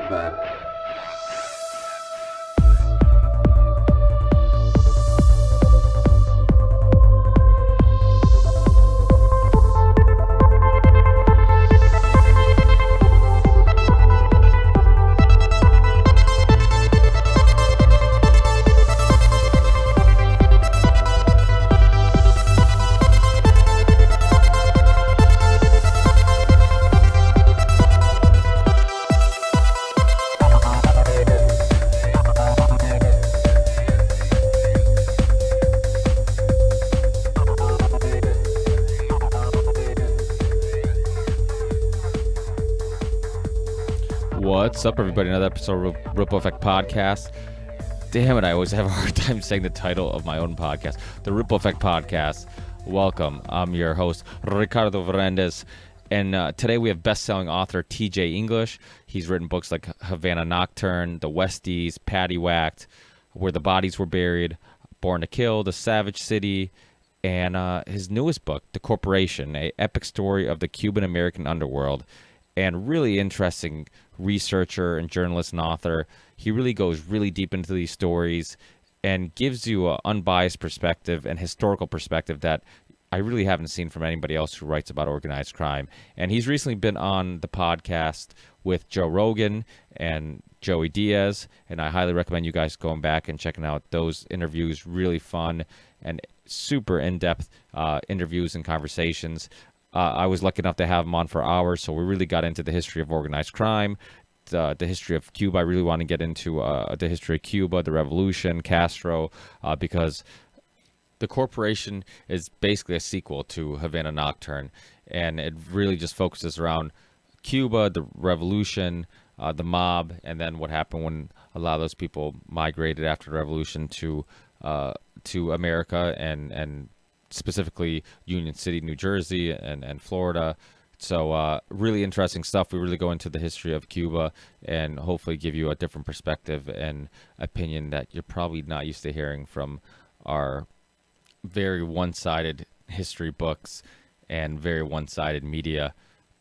fact. What's up, everybody? Another episode of Ripple Effect Podcast. Damn it, I always have a hard time saying the title of my own podcast. The Ripple Effect Podcast. Welcome. I'm your host, Ricardo Varendes. And today we have best-selling author T.J. English. He's written books like Havana Nocturne, The Westies, Paddywhacked, Where the Bodies Were Buried, Born to Kill, The Savage City, and his newest book, The Corporation, an epic story of the Cuban-American underworld. And really interesting researcher and journalist and author. He really goes really deep into these stories and gives you an unbiased perspective and historical perspective that I really haven't seen from anybody else who writes about organized crime. And he's recently been on the podcast with Joe Rogan and Joey Diaz, and I highly recommend you guys going back and checking out those interviews. Really fun and super in-depth interviews and conversations. I was lucky enough to have him on for hours, so we really got into the history of organized crime, the history of Cuba. I really want to get into the history of Cuba, the revolution, Castro, because The Corporation is basically a sequel to Havana Nocturne, and it really just focuses around Cuba, the revolution, the mob, and then what happened when a lot of those people migrated after the revolution to America and specifically Union City, New Jersey, and Florida. So really interesting stuff. We really go into the history of Cuba and hopefully give you a different perspective and opinion that you're probably not used to hearing from our very one-sided history books and very one-sided media.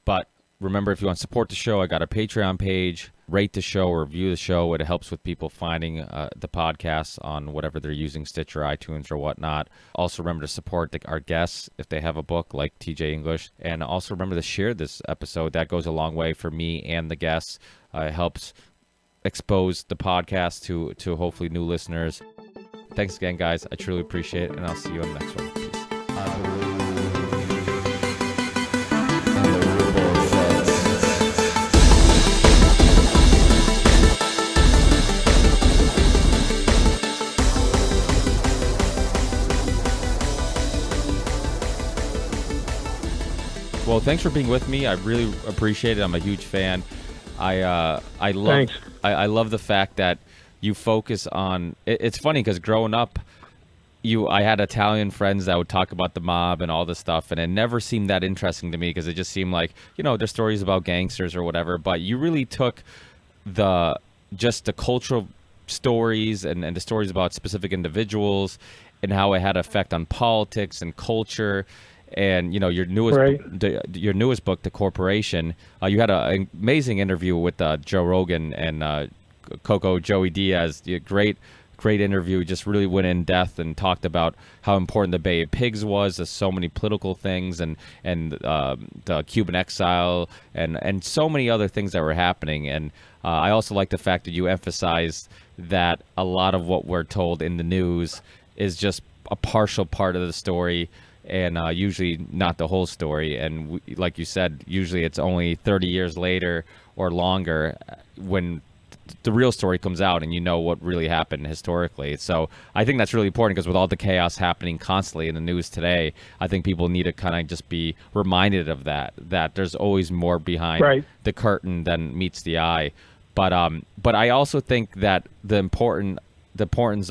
But remember, if you want to support the show, I got a Patreon page. Rate the show or review the show. It helps with people finding the podcast on whatever they're using, Stitcher, iTunes, or whatnot. Also, remember to support our guests if they have a book like TJ English. And also remember to share this episode. That goes a long way for me and the guests. It helps expose the podcast to hopefully new listeners. Thanks again, guys. I truly appreciate it, and I'll see you on the next one. Peace. Well, thanks for being with me. I really appreciate it. I'm a huge fan. I love the fact that you focus on. It's funny because growing up, I had Italian friends that would talk about the mob and all this stuff, and it never seemed that interesting to me because it just seemed like, there's stories about gangsters or whatever. But you really took the cultural stories and the stories about specific individuals and how it had an effect on politics and culture. And your newest book, The Corporation, you had an amazing interview with Joe Rogan and Coco Joey Diaz. Great interview. Just really went in depth and talked about how important the Bay of Pigs was. There's so many political things and the Cuban exile and so many other things that were happening. And I also like the fact that you emphasized that a lot of what we're told in the news is just a partial part of the story. And usually not the whole story. And like you said, usually it's only 30 years later or longer when the real story comes out and you know what really happened historically. So I think that's really important because with all the chaos happening constantly in the news today, I think people need to kind of just be reminded of that there's always more behind the curtain than meets the eye. But I also think that the importance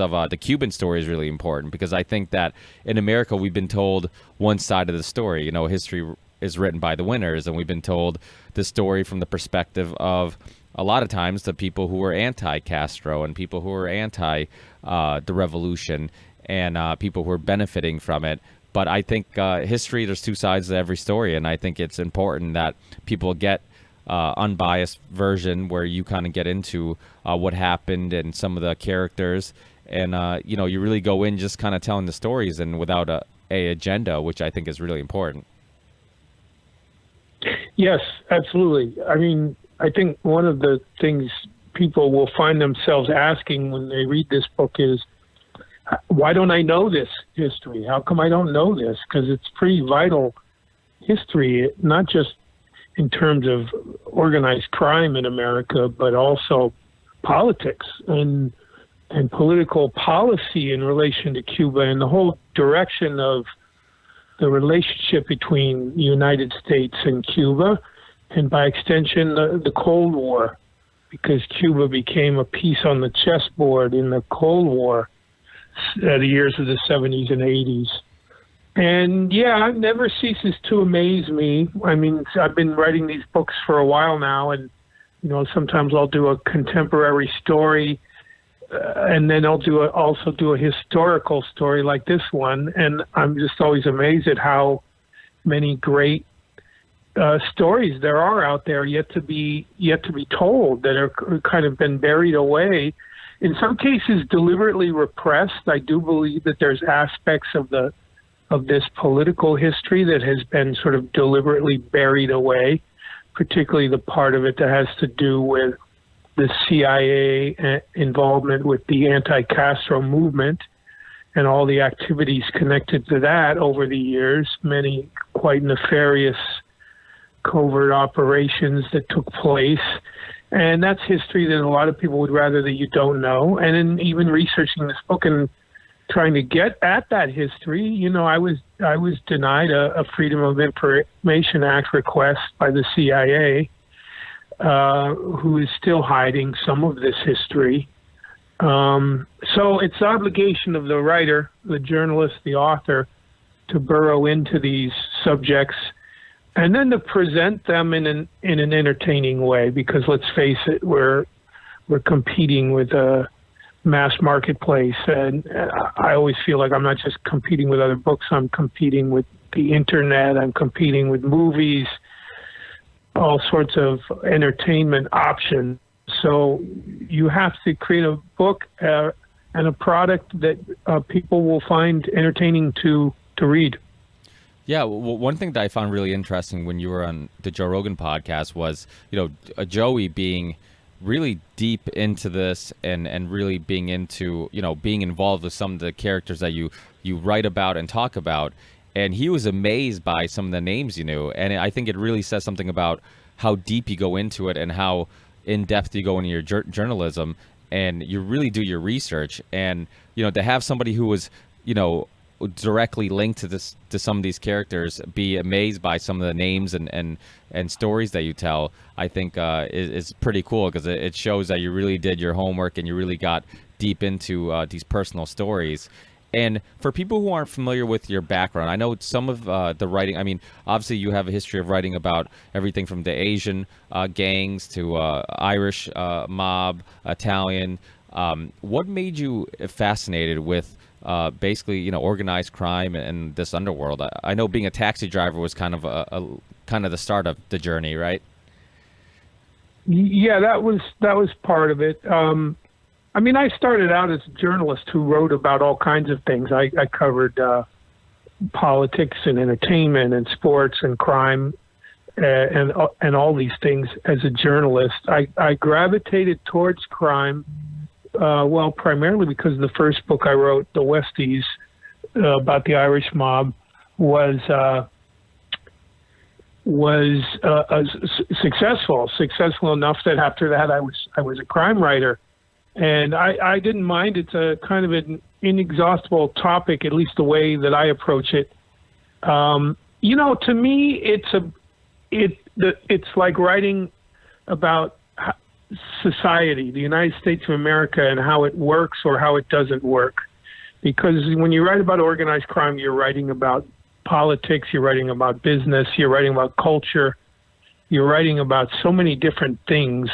of the Cuban story is really important because I think that in America we've been told one side of the story. History is written by the winners, and we've been told the story from the perspective of a lot of times the people who were anti-Castro and people who were anti the revolution and people who are benefiting from it. But I think history, there's two sides to every story, and I think it's important that people get unbiased version where you kind of get into what happened and some of the characters, and you really go in just kind of telling the stories and without a agenda, which I think is really important. Yes, absolutely. I mean, I think one of the things people will find themselves asking when they read this book is, why don't I know this history? How come I don't know this? Because it's pretty vital history, not just in terms of organized crime in America, but also politics and political policy in relation to Cuba and the whole direction of the relationship between the United States and Cuba, and by extension, the Cold War, because Cuba became a piece on the chessboard in the Cold War, the years of the 70s and 80s. And yeah, it never ceases to amaze me. I mean, I've been writing these books for a while now, and sometimes I'll do a contemporary story, and then I'll also do a historical story like this one, and I'm just always amazed at how many great stories there are out there yet to be told, that are kind of been buried away, in some cases deliberately repressed. I do believe that there's aspects of this political history that has been sort of deliberately buried away, particularly the part of it that has to do with the CIA involvement with the anti-Castro movement and all the activities connected to that over the years, many quite nefarious covert operations that took place. And that's history that a lot of people would rather that you don't know. And in even researching this book and trying to get at that history, I was denied a Freedom of Information Act request by the CIA, who is still hiding some of this history. So it's the obligation of the writer, the journalist, the author, to burrow into these subjects and then to present them in an entertaining way, because let's face it, we're competing with a mass marketplace, and I always feel like I'm not just competing with other books, I'm competing with the internet, I'm competing with movies, all sorts of entertainment options. So you have to create a book and a product that people will find entertaining to read. Yeah, well, one thing that I found really interesting when you were on the Joe Rogan podcast was, Joey being really deep into this and really being into, being involved with some of the characters that you write about and talk about. And he was amazed by some of the names you knew. And I think it really says something about how deep you go into it and how in-depth you go into your journalism, and you really do your research. And, to have somebody who was, directly linked to some of these characters be amazed by some of the names and stories that you tell, I think is pretty cool, because it shows that you really did your homework and you really got deep into these personal stories. And for people who aren't familiar with your background, I know some of the writing, I mean, obviously you have a history of writing about everything from the Asian gangs to Irish mob, Italian. What made you fascinated with basically, organized crime and this underworld? I know being a taxi driver was kind of the start of the journey, right? Yeah, that was part of it. I started out as a journalist who wrote about all kinds of things. I covered politics and entertainment and sports and crime and all these things as a journalist. I gravitated towards crime, primarily because the first book I wrote, The Westies, about the Irish mob, was successful enough that after that I was a crime writer. And I didn't mind. It's a kind of an inexhaustible topic, at least the way that I approach it. To me, it's like writing about society, the United States of America, and how it works or how it doesn't work. Because when you write about organized crime, you're writing about politics, you're writing about business, you're writing about culture, you're writing about so many different things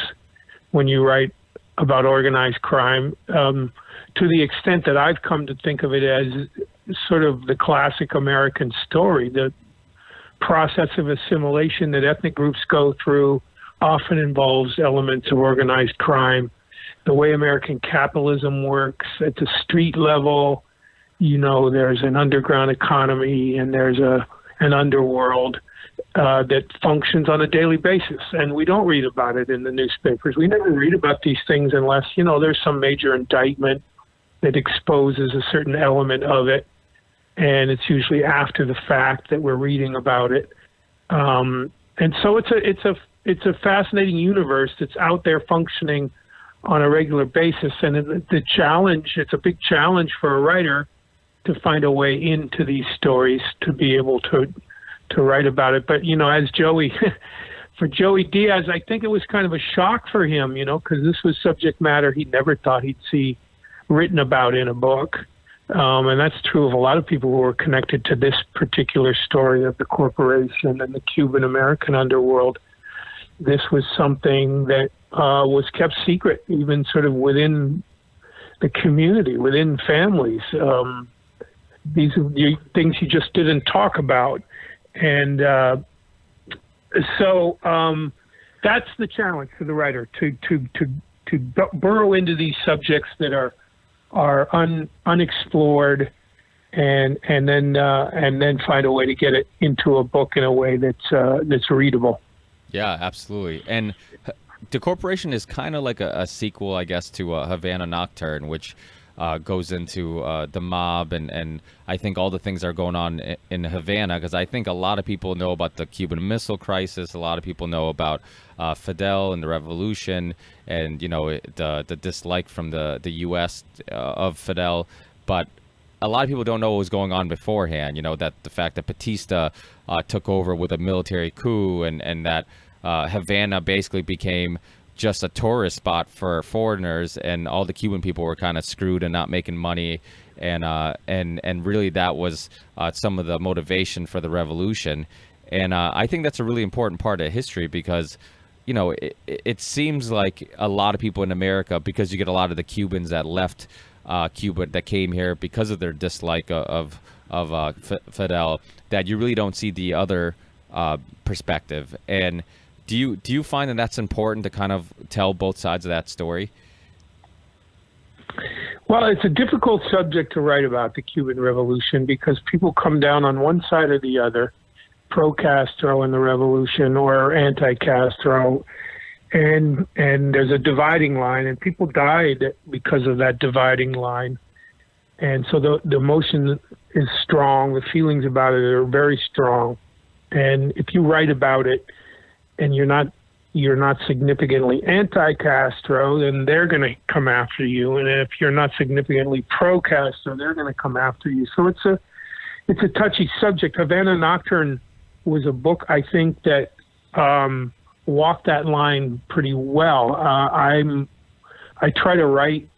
when you write about organized crime, to the extent that I've come to think of it as sort of the classic American story, the process of assimilation that ethnic groups go through, often involves elements of organized crime. The way American capitalism works at the street level, there's an underground economy and there's an underworld that functions on a daily basis. And we don't read about it in the newspapers. We never read about these things unless, there's some major indictment that exposes a certain element of it. And it's usually after the fact that we're reading about it. And so it's a fascinating universe that's out there functioning on a regular basis. And it's a big challenge for a writer to find a way into these stories to be able to write about it. But, as for Joey Diaz, I think it was kind of a shock for him, because this was subject matter he never thought he'd see written about in a book. And that's true of a lot of people who were connected to this particular story of the corporation and the Cuban American underworld. This was something that was kept secret, even sort of within the community, within families. These are things you just didn't talk about. And so that's the challenge for the writer, to burrow into these subjects that are unexplored, and then find a way to get it into a book in a way that's readable. Yeah, absolutely. And The Corporation is kind of like a sequel, I guess, to Havana Nocturne, which goes into the mob and I think all the things that are going on in Havana, because I think a lot of people know about the Cuban Missile Crisis. A lot of people know about Fidel and the revolution and, the dislike from the U.S. Of Fidel. But a lot of people don't know what was going on beforehand, that the fact that Batista took over with a military coup and that Havana basically became just a tourist spot for foreigners, and all the Cuban people were kind of screwed and not making money, and really that was some of the motivation for the revolution. And I think that's a really important part of history because, it seems like a lot of people in America, because you get a lot of the Cubans that left Cuba that came here because of their dislike of Fidel, that you really don't see the other perspective. And do you find that that's important to kind of tell both sides of that story? Well, it's a difficult subject to write about, the Cuban Revolution, because people come down on one side or the other, pro-Castro in the revolution or anti-Castro, and there's a dividing line, and people died because of that dividing line. And so the emotion is strong, the feelings about it are very strong. And if you write about it, and you're not significantly anti-Castro, then they're going to come after you. And if you're not significantly pro-Castro, they're going to come after you. So it's a touchy subject. Havana Nocturne was a book, I think, that walked that line pretty well. I try to write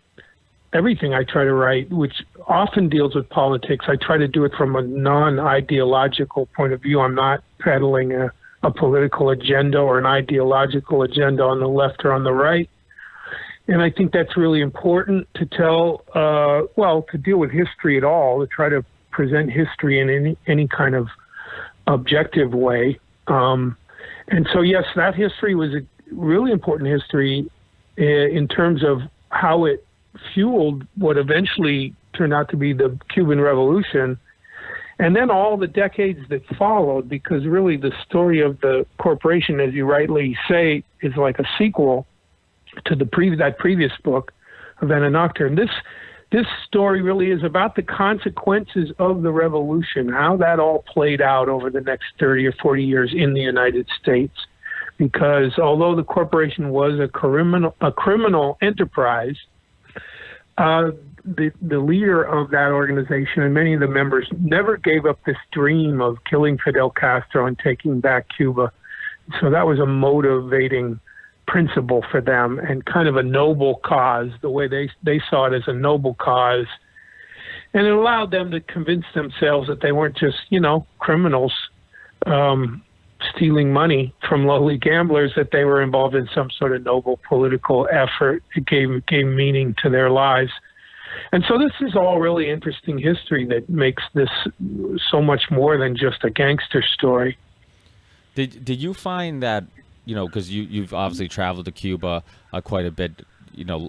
everything I try to write, which often deals with politics. I try to do it from a non-ideological point of view. I'm not peddling a political agenda or an ideological agenda on the left or on the right. And I think that's really important to tell, to deal with history at all, to try to present history in any kind of objective way. And so, yes, that history was a really important history in terms of how it fueled what eventually turned out to be the Cuban Revolution. And then all the decades that followed, because really the story of the corporation, as you rightly say, is like a sequel to that previous book, Havana Nocturne. This story really is about the consequences of the revolution, how that all played out over the next 30 or 40 years in the United States. Because although the corporation was a criminal enterprise, the leader of that organization and many of the members never gave up this dream of killing Fidel Castro and taking back Cuba. So that was a motivating principle for them and kind of a noble cause, the way they saw it as a noble cause. And it allowed them to convince themselves that they weren't just, criminals stealing money from lowly gamblers, that they were involved in some sort of noble political effort. It gave meaning to their lives. And so this is all really interesting history that makes this so much more than just a gangster story. Did you find that because you've obviously traveled to Cuba quite a bit,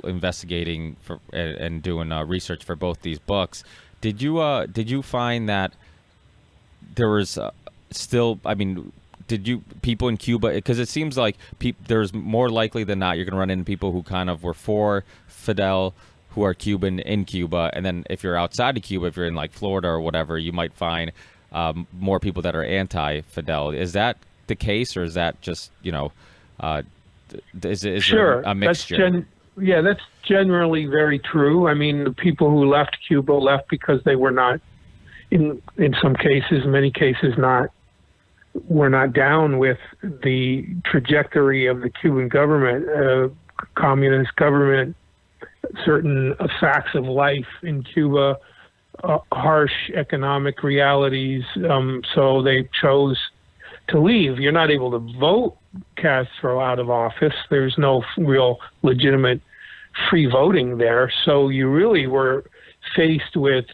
investigating for and doing research for both these books. Did you find that there was still, did you people in Cuba, because it seems like there's more likely than not you're going to run into people who kind of were for Fidel, who are Cuban in Cuba, and then if you're outside of Cuba, if you're in like Florida or whatever, you might find more people that are anti-Fidel. Is that the case, or is that just is sure, there a mixture? That's generally very true. I mean, the people who left Cuba left because they were not, in some cases, many cases, were not down with the trajectory of the Cuban government, communist government, certain facts of life in Cuba, harsh economic realities. So they chose to leave. You're not able to vote Castro out of office. There's no real legitimate free voting there. So you really were faced with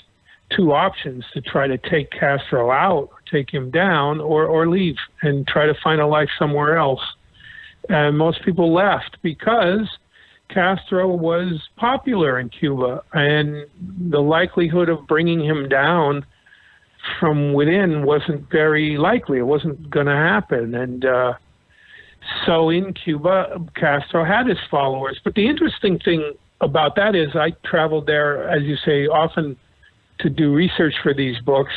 two options: to try to take Castro out, or take him down, or leave and try to find a life somewhere else. And most people left because Castro was popular in Cuba, and the likelihood of bringing him down from within wasn't very likely. It wasn't going to happen. And so in Cuba, Castro had his followers. But the interesting thing about that is I traveled there, as you say, often to do research for these books,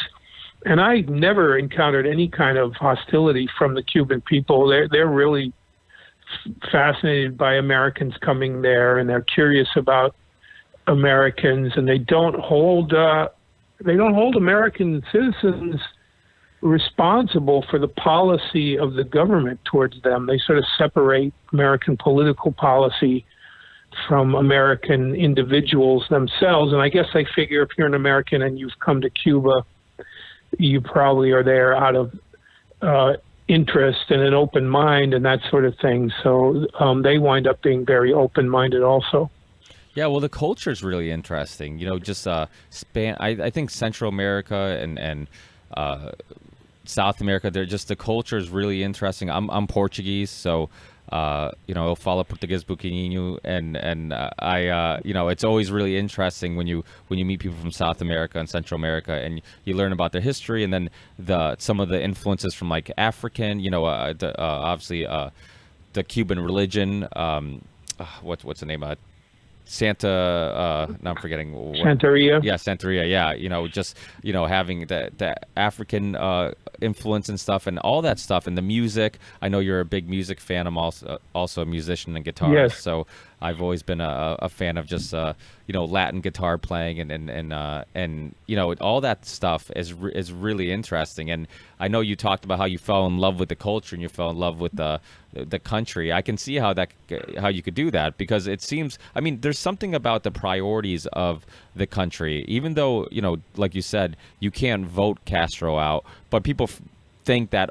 and I never encountered any kind of hostility from the Cuban people. They're really fascinated by Americans coming there, and they're curious about Americans, and they don't hold American citizens responsible for the policy of the government towards them. They sort of separate American political policy from American individuals themselves. And I guess I figure if you're an American and you've come to Cuba, you probably are there out of interest and an open mind and that sort of thing. So they wind up being very open-minded also. Yeah, well, the culture is really interesting. I think Central America and South America, the culture is really interesting. I'm Portuguese, so eu falo português pouquinho, and I it's always really interesting when you meet people from South America and Central America, and you learn about their history, and then some of the influences from like African, obviously the Cuban religion. What's the name of it? Now I'm forgetting. Santeria. Yeah, Santeria. Yeah, having the African influence and stuff, and all that stuff, and the music. I know you're a big music fan. I'm also a musician and guitarist. Yes. So I've always been a fan of just Latin guitar playing and all that stuff is really interesting. And I know you talked about how you fell in love with the culture and you fell in love with the country. I can see how you could do that, because it seems, there's something about the priorities of the country, even though, like you said, you can't vote Castro out, but people think that,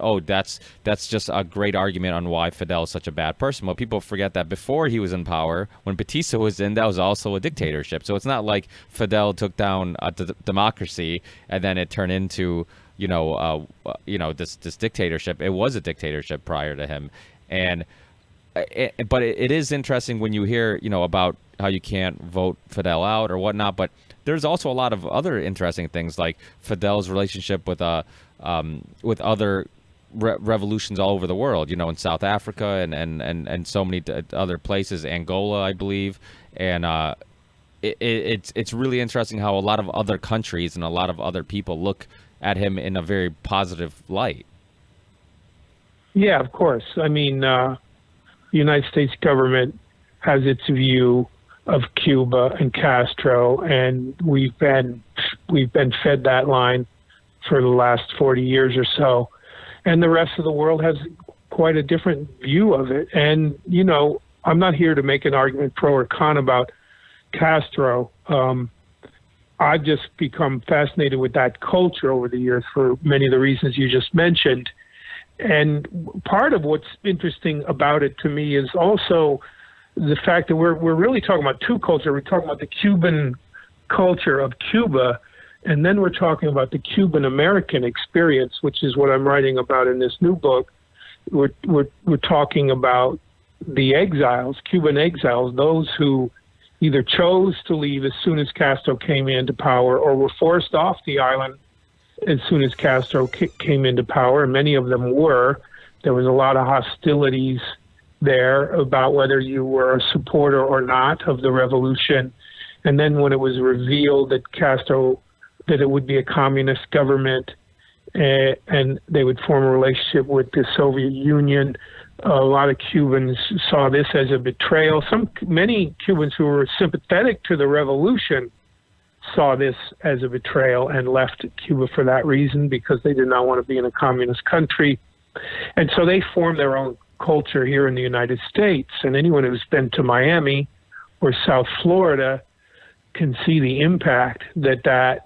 that's just a great argument on why Fidel is such a bad person. Well, people forget that before he was in power, when Batista was in, that was also a dictatorship. So it's not like Fidel took down a democracy and then it turned into this dictatorship. It was a dictatorship prior to him. And but it is interesting when you hear about how you can't vote Fidel out or whatnot, but there's also a lot of other interesting things, like Fidel's relationship with other revolutions all over the world, in South Africa and so many other places, Angola, I believe. And it's really interesting how a lot of other countries and a lot of other people look at him in a very positive light. Yeah, of course. The United States government has its view of Cuba and Castro, and we've been fed that line for the last 40 years or so. And the rest of the world has quite a different view of it. And, I'm not here to make an argument pro or con about Castro. I've just become fascinated with that culture over the years for many of the reasons you just mentioned. And part of what's interesting about it to me is also the fact that we're really talking about two cultures. We're talking about the Cuban culture of Cuba, and then we're talking about the Cuban American experience, which is what I'm writing about in this new book. we're talking about the exiles, Cuban exiles, those who either chose to leave as soon as Castro came into power or were forced off the island as soon as Castro came into power, and many of them were. There was a lot of hostilities there about whether you were a supporter or not of the revolution. And then when it was revealed that that it would be a communist government, and they would form a relationship with the Soviet Union, a lot of Cubans saw this as a betrayal. Many Cubans who were sympathetic to the revolution saw this as a betrayal and left Cuba for that reason, because they did not want to be in a communist country. And so they formed their own culture here in the United States. And anyone who's been to Miami or South Florida can see the impact that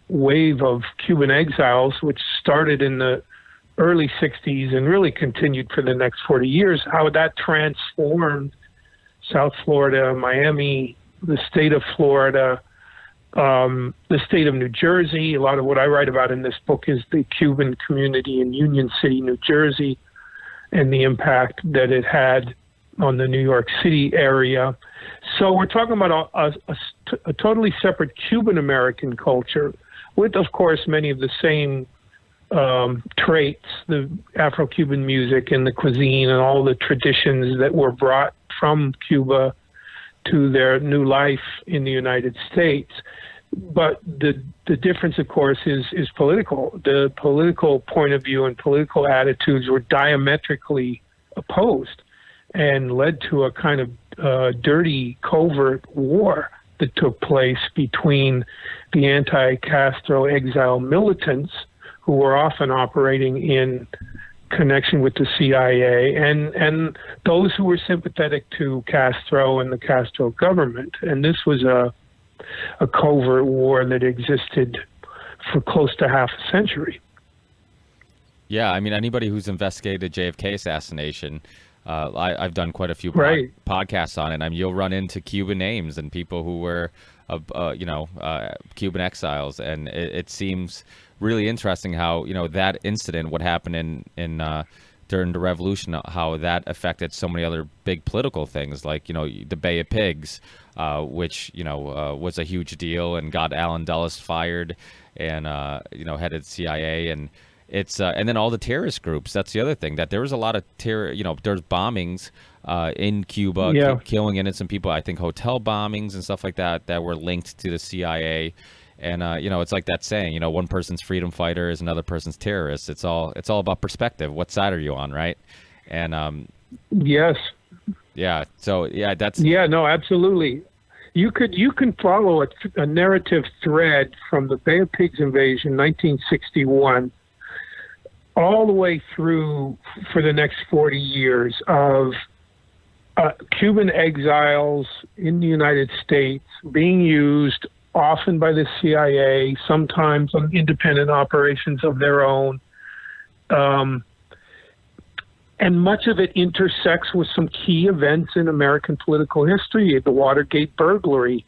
wave of Cuban exiles, which started in the early 60s and really continued for the next 40 years, how that transformed South Florida, Miami, the state of Florida, the state of New Jersey. A lot of what I write about in this book is the Cuban community in Union City, New Jersey, and the impact that it had on the New York City area. So we're talking about a totally separate Cuban-American culture with, of course, many of the same traits, the Afro-Cuban music and the cuisine and all the traditions that were brought from Cuba to their new life in the United States. But the difference, of course, is political. The political point of view and political attitudes were diametrically opposed and led to a kind of dirty, covert war that took place between the anti-Castro exile militants, who were often operating in connection with the CIA, and those who were sympathetic to Castro and the Castro government. And this was a covert war that existed for close to half a century. Yeah, I mean, anybody who's investigated JFK assassination, I've done quite a few podcasts on it. I mean, you'll run into Cuban names and people who were, Cuban exiles, and it seems really interesting how that incident, what happened in during the revolution, how that affected so many other big political things, like the Bay of Pigs, which was a huge deal and got Allen Dulles fired, and headed CIA, and it's and then all the terrorist groups. That's the other thing, that there was a lot of terror. There's bombings in Cuba, killing innocent people. I think hotel bombings and stuff like that were linked to the CIA. And it's like that saying, one person's freedom fighter is another person's terrorist. It's all about perspective. What side are you on, right? And yes, yeah. So that's no, absolutely. You can follow a narrative thread from the Bay of Pigs invasion, 1961, all the way through for the next 40 years of Cuban exiles in the United States being used often by the CIA, sometimes on independent operations of their own. And much of it intersects with some key events in American political history. The Watergate burglary.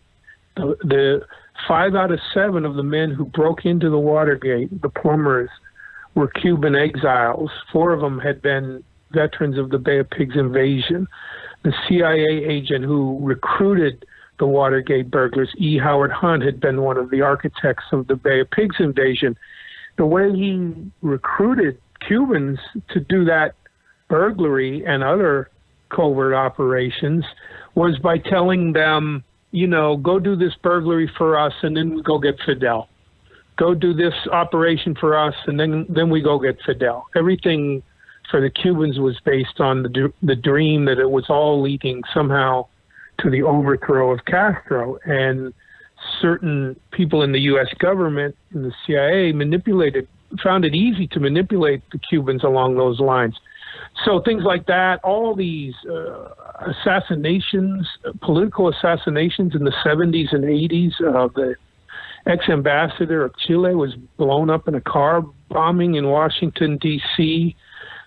The 5 out of 7 of the men who broke into the Watergate, the plumbers, were Cuban exiles. 4 of them had been veterans of the Bay of Pigs invasion. The CIA agent who recruited the Watergate burglars, E. Howard Hunt, had been one of the architects of the Bay of Pigs invasion. The way he recruited Cubans to do that burglary and other covert operations was by telling them, go do this burglary for us, and then we go get Fidel. Go do this operation for us, and then we go get Fidel. Everything for the Cubans was based on the dream that it was all leading somehow to the overthrow of Castro. And certain people in the U.S. government and the CIA found it easy to manipulate the Cubans along those lines. So things like that, all these assassinations, political assassinations in the 70s and 80s. The ex-ambassador of Chile was blown up in a car bombing in Washington, D.C.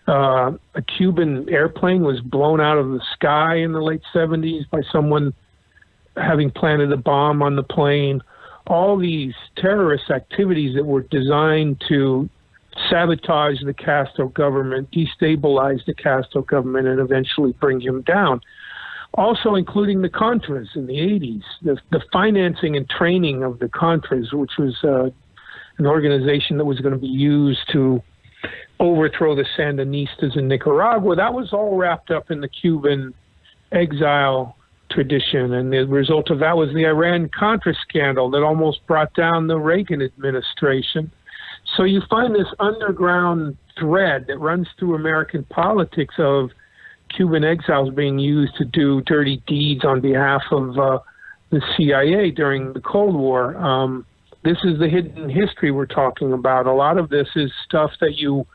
A Cuban airplane was blown out of the sky in the late 70s by someone having planted a bomb on the plane. All these terrorist activities that were designed to sabotage the Castro government, destabilize the Castro government, and eventually bring him down. Also including the Contras in the 80s, the financing and training of the Contras, which was an organization that was going to be used to overthrow the Sandinistas in Nicaragua. That was all wrapped up in the Cuban exile tradition, and the result of that was the Iran-Contra scandal that almost brought down the Reagan administration. So you find this underground thread that runs through American politics of Cuban exiles being used to do dirty deeds on behalf of the CIA during the Cold War. This is the hidden history we're talking about. A lot of this is stuff that you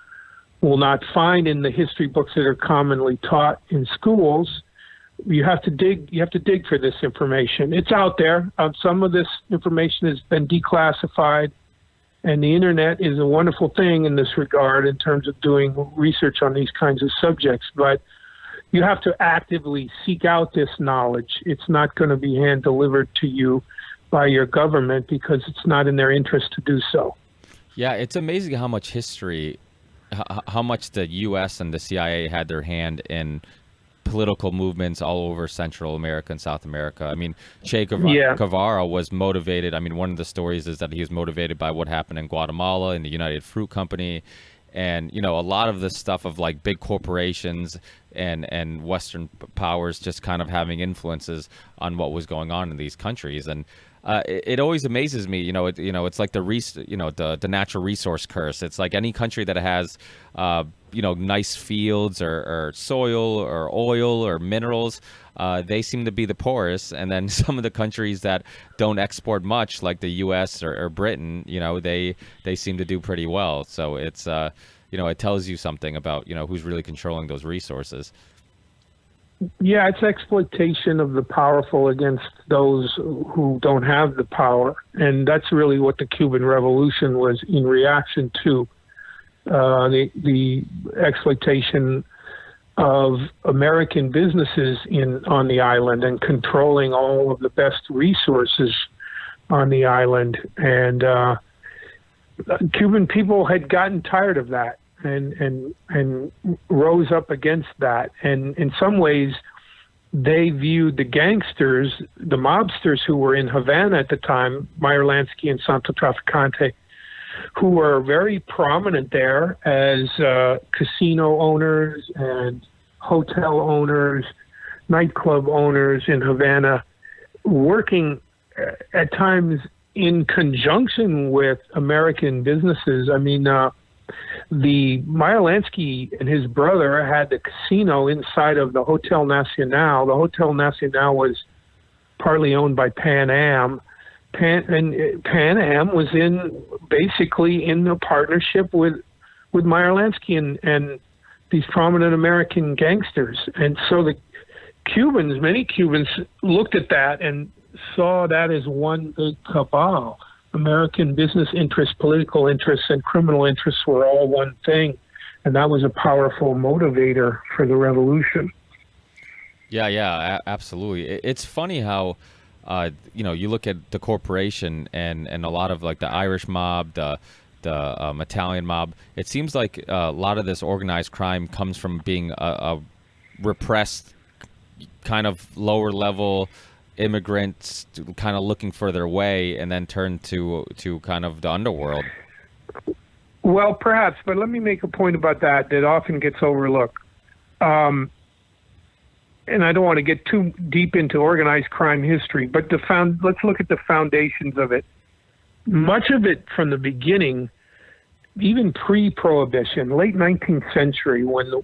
will not find in the history books that are commonly taught in schools. You have to dig for this information. It's out there. Some of this information has been declassified, and the internet is a wonderful thing in this regard in terms of doing research on these kinds of subjects. But you have to actively seek out this knowledge. It's not going to be hand-delivered to you by your government because it's not in their interest to do so. Yeah, it's amazing how much history, how much the U.S. and the CIA had their hand in political movements all over Central America and South America. I mean, Che Guevara was motivated. I mean, one of the stories is that he was motivated by what happened in Guatemala in the United Fruit Company. And, you know, a lot of this stuff of like big corporations and Western powers just kind of having influences on what was going on in these countries. And it always amazes me, it's like the natural resource curse. It's like any country that has, nice fields or soil or oil or minerals, they seem to be the poorest. And then some of the countries that don't export much, like the U.S. or Britain, they seem to do pretty well. So it's, it tells you something about, who's really controlling those resources. Yeah, it's exploitation of the powerful against those who don't have the power. And that's really what the Cuban Revolution was in reaction to, the exploitation of American businesses on the island and controlling all of the best resources on the island. And Cuban people had gotten tired of that and rose up against that. And in some ways, they viewed the gangsters, the mobsters who were in Havana at the time, Meyer Lansky and Santo Traficante, who were very prominent there as casino owners and hotel owners, nightclub owners in Havana, working at times in conjunction with American businesses. I mean, the Meyer Lansky and his brother had the casino inside of the Hotel Nacional. The Hotel Nacional was partly owned by Pan Am. Pan Am was basically in a partnership with Meyer Lansky and these prominent American gangsters. And so many Cubans looked at that and saw that as one big cabal. American business interests, political interests, and criminal interests were all one thing. And that was a powerful motivator for the revolution. Yeah, absolutely. It's funny how, you look at the corporation and a lot of like the Irish mob, the Italian mob. It seems like a lot of this organized crime comes from being a repressed kind of lower level immigrants kind of looking for their way and then turn to kind of the underworld. Well, perhaps, but let me make a point about that often gets overlooked. And I don't want to get too deep into organized crime history, but let's look at the foundations of it. Much of it from the beginning, even pre-Prohibition, late 19th century, when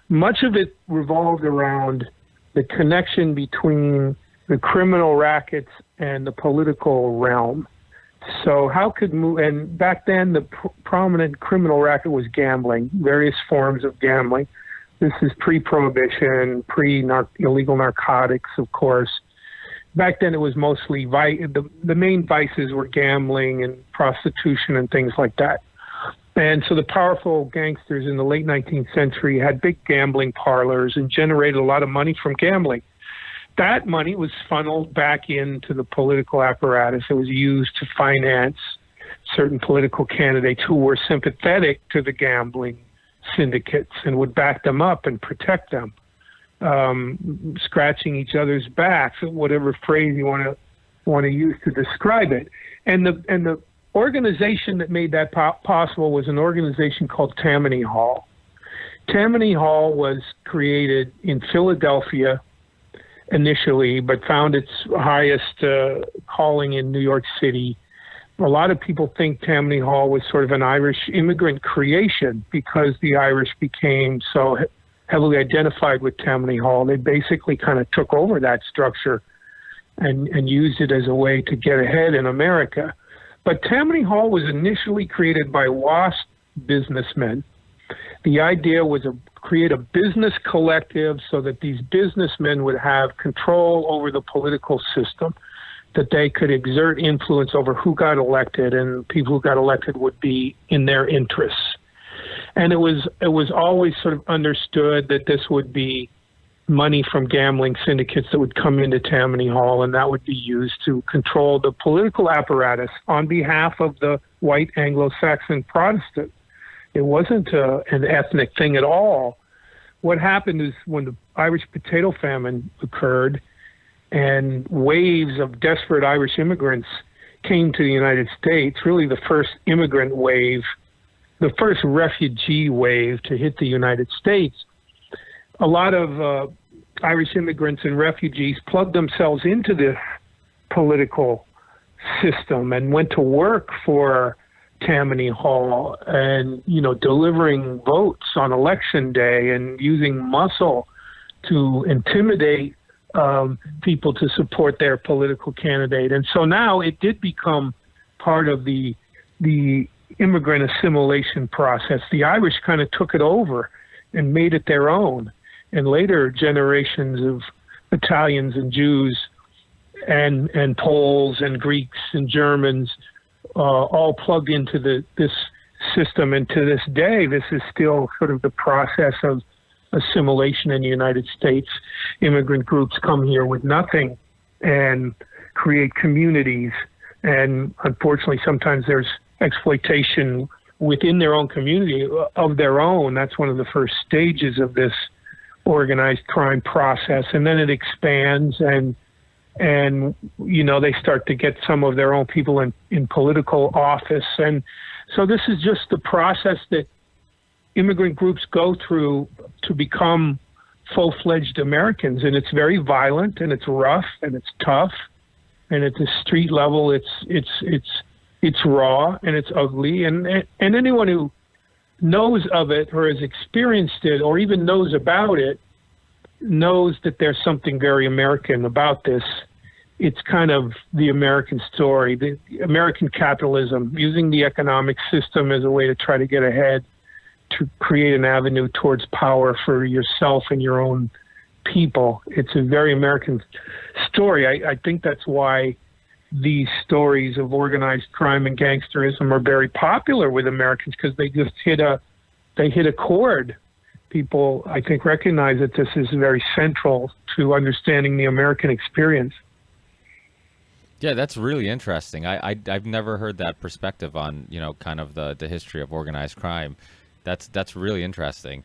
much of it revolved around the connection between the criminal rackets and the political realm. So and back then the prominent criminal racket was gambling, various forms of gambling. This is pre-Prohibition, illegal narcotics, of course. Back then it was mostly the main vices were gambling and prostitution and things like that. And so the powerful gangsters in the late 19th century had big gambling parlors and generated a lot of money from gambling. That money was funneled back into the political apparatus. It was used to finance certain political candidates who were sympathetic to the gambling syndicates and would back them up and protect them, scratching each other's backs, whatever phrase you want to use to describe it. And the organization that made that possible was an organization called Tammany Hall. Tammany Hall was created in Philadelphia initially, but found its highest calling in New York City. A lot of people think Tammany Hall was sort of an Irish immigrant creation because the Irish became so heavily identified with Tammany Hall. They basically kind of took over that structure and used it as a way to get ahead in America. But Tammany Hall was initially created by WASP businessmen. The idea was to create a business collective so that these businessmen would have control over the political system, that they could exert influence over who got elected, and people who got elected would be in their interests. And it was always sort of understood that this would be money from gambling syndicates that would come into Tammany Hall, and that would be used to control the political apparatus on behalf of the white Anglo-Saxon Protestant. It wasn't an ethnic thing at all. What happened is when the Irish potato famine occurred and waves of desperate Irish immigrants came to the United States, really the first immigrant wave, the first refugee wave to hit the United States, a lot of Irish immigrants and refugees plugged themselves into this political system and went to work for Tammany Hall and, delivering votes on election day and using muscle to intimidate people to support their political candidate. And so now it did become part of the immigrant assimilation process. The Irish kind of took it over and made it their own. And later generations of Italians and Jews and Poles and Greeks and Germans all plugged into this system. And to this day, this is still sort of the process of assimilation in the United States. Immigrant groups come here with nothing and create communities. And unfortunately, sometimes there's exploitation within their own community of their own. That's one of the first stages of this organized crime process. And then it expands and they start to get some of their own people in political office. And so this is just the process that immigrant groups go through to become full-fledged Americans. And it's very violent, and it's rough, and it's tough, and at the street level, it's raw and it's ugly. And anyone who knows of it or has experienced it or even knows about it knows that there's something very American about this. It's kind of the American story, the American capitalism, using the economic system as a way to try to get ahead, to create an avenue towards power for yourself and your own people. It's a very American story. I think that's why these stories of organized crime and gangsterism are very popular with Americans, because they just hit a chord. People, I think, recognize that this is very central to understanding the American experience. Yeah, that's really interesting. I've never heard that perspective on, kind of the history of organized crime. That's really interesting.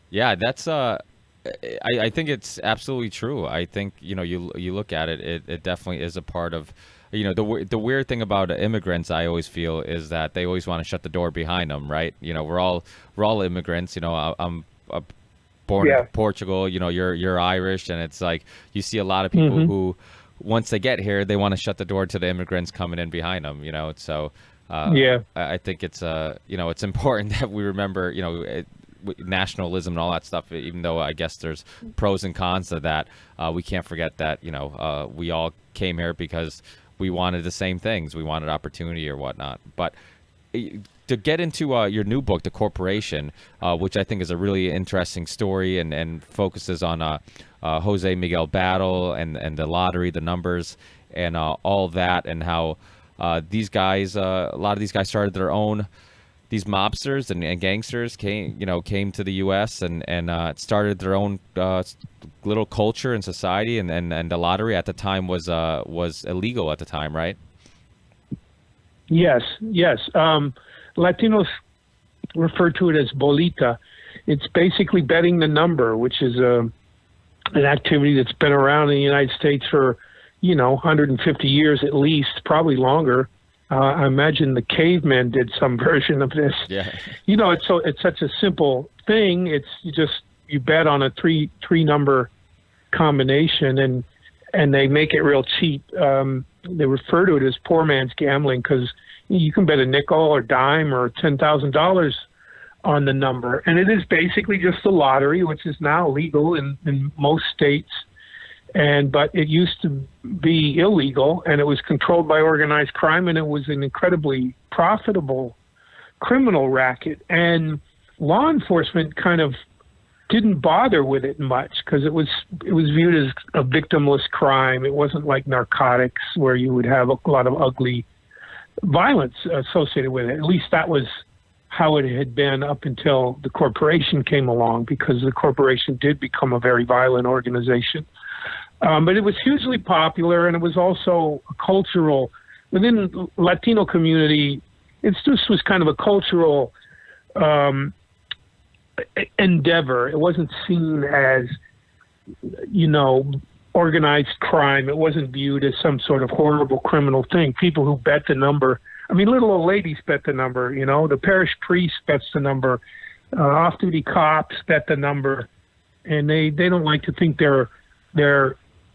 Yeah, that's I think it's absolutely true. I think, you look at it, it definitely is a part of, the weird thing about immigrants, I always feel, is that they always want to shut the door behind them, right? We're all immigrants. I'm born in Portugal. You're Irish, and it's like you see a lot of people who, once they get here, they want to shut the door to the immigrants coming in behind them. So I think it's it's important that we remember nationalism and all that stuff. Even though I guess there's pros and cons to that, we can't forget that we all came here because we wanted the same things. We wanted opportunity or whatnot. But to get into your new book, The Corporation, which I think is a really interesting story and focuses on Jose Miguel Battle and the lottery, the numbers, and all that, and how these guys, a lot of these guys started their own, these mobsters and gangsters came to the U.S. and started their own little culture and society, and the lottery at the time was illegal at the time, right? Yes. Latinos refer to it as bolita. It's basically betting the number, which is an activity that's been around in the United States for, 150 years at least, probably longer. I imagine the cavemen did some version of this. Yeah. It's such a simple thing. It's you bet on a three number combination, and they make it real cheap. They refer to it as poor man's gambling because you can bet a nickel or dime or $10,000 on the number, and it is basically just a lottery, which is now legal in most states. But it used to be illegal, and it was controlled by organized crime, and it was an incredibly profitable criminal racket. And law enforcement kind of didn't bother with it much because it was viewed as a victimless crime. It wasn't like narcotics where you would have a lot of ugly violence associated with it. At least that was how it had been up until the corporation came along, because the corporation did become a very violent organization. But it was hugely popular, and it was also a cultural, within Latino community, this was kind of a cultural endeavor. It wasn't seen as, organized crime. It wasn't viewed as some sort of horrible criminal thing. People who bet the number, little old ladies bet the number, the parish priest bets the number, off-duty cops bet the number, and they don't like to think they're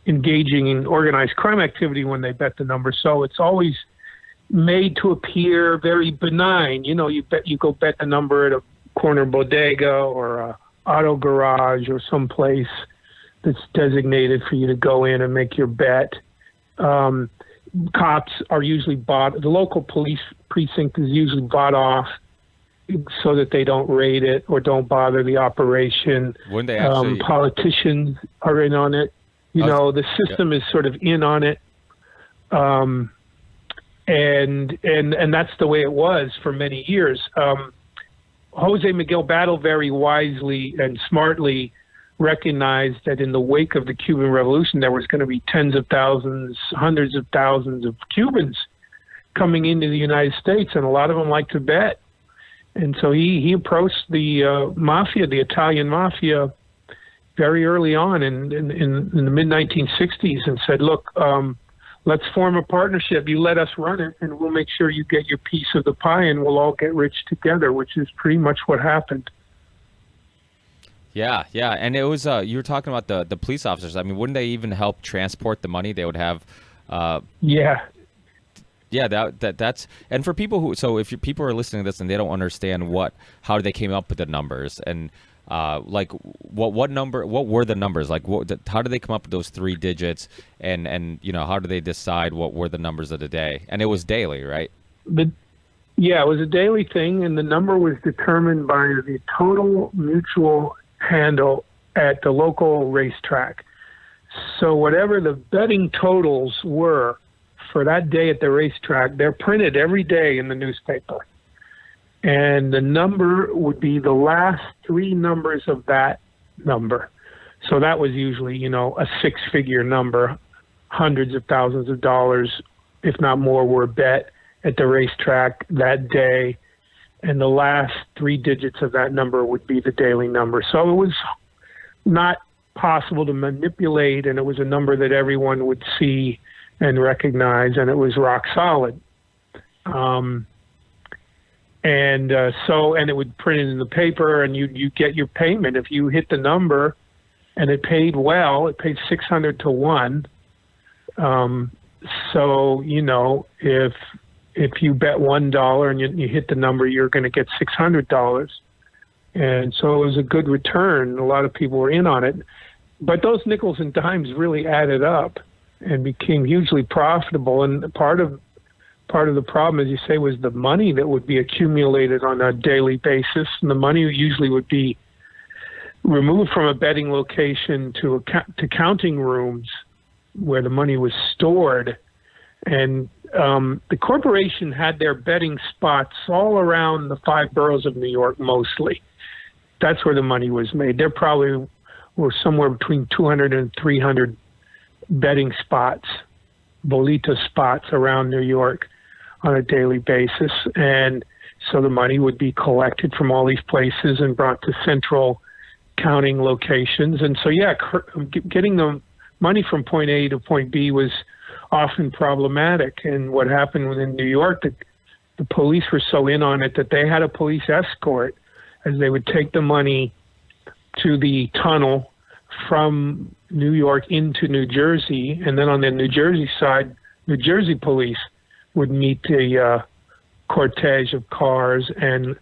engaging in organized crime activity when they bet the number. So it's always made to appear very benign. You go bet the number at a corner bodega or a auto garage or someplace that's designated for you to go in and make your bet. Cops are usually bought. The local police precinct is usually bought off so that they don't raid it or don't bother the operation. Wouldn't they actually... Politicians are in on it. The system is sort of in on it. And that's the way it was for many years. Jose Miguel Batlle very wisely and smartly recognized that in the wake of the Cuban Revolution, there was going to be tens of thousands, hundreds of thousands of Cubans coming into the United States, and a lot of them like to bet. And so he approached the mafia, the Italian mafia, very early on in the mid-1960s and said, look, let's form a partnership. You let us run it, and we'll make sure you get your piece of the pie, and we'll all get rich together, which is pretty much what happened. Yeah. And it was, you were talking about the police officers. Wouldn't they even help transport the money? They would have... Yeah, that's... And for people who... So if people are listening to this and they don't understand how they came up with the numbers, and... what were the numbers? How did they come up with those 3 digits, and how do they decide what were the numbers of the day? And it was daily, right? It was a daily thing, and the number was determined by the total mutual handle at the local racetrack. So whatever the betting totals were for that day at the racetrack, they're printed every day in the newspaper. And the number would be the last 3 numbers of that number. So that was usually, a 6-figure number. Hundreds of thousands of dollars, if not more, were bet at the racetrack that day. And the last 3 digits of that number would be the daily number. So it was not possible to manipulate, and it was a number that everyone would see and recognize, and it was rock solid. And it would print it in the paper, and you get your payment. If you hit the number and it paid well, it paid 600 to 1. So, if you bet $1 and you hit the number, you're going to get $600. And so it was a good return. A lot of people were in on it. But those nickels and dimes really added up and became hugely profitable. And part of the problem, as you say, was the money that would be accumulated on a daily basis. And the money usually would be removed from a betting location to counting rooms where the money was stored. And the corporation had their betting spots all around the 5 boroughs of New York, mostly. That's where the money was made. There probably were somewhere between 200 and 300 betting spots, bolita spots around New York on a daily basis. And so the money would be collected from all these places and brought to central counting locations. And so, getting the money from point A to point B was often problematic. And what happened in New York, the police were so in on it that they had a police escort as they would take the money to the tunnel from New York into New Jersey. And then on the New Jersey side, New Jersey police would meet the cortege of cars and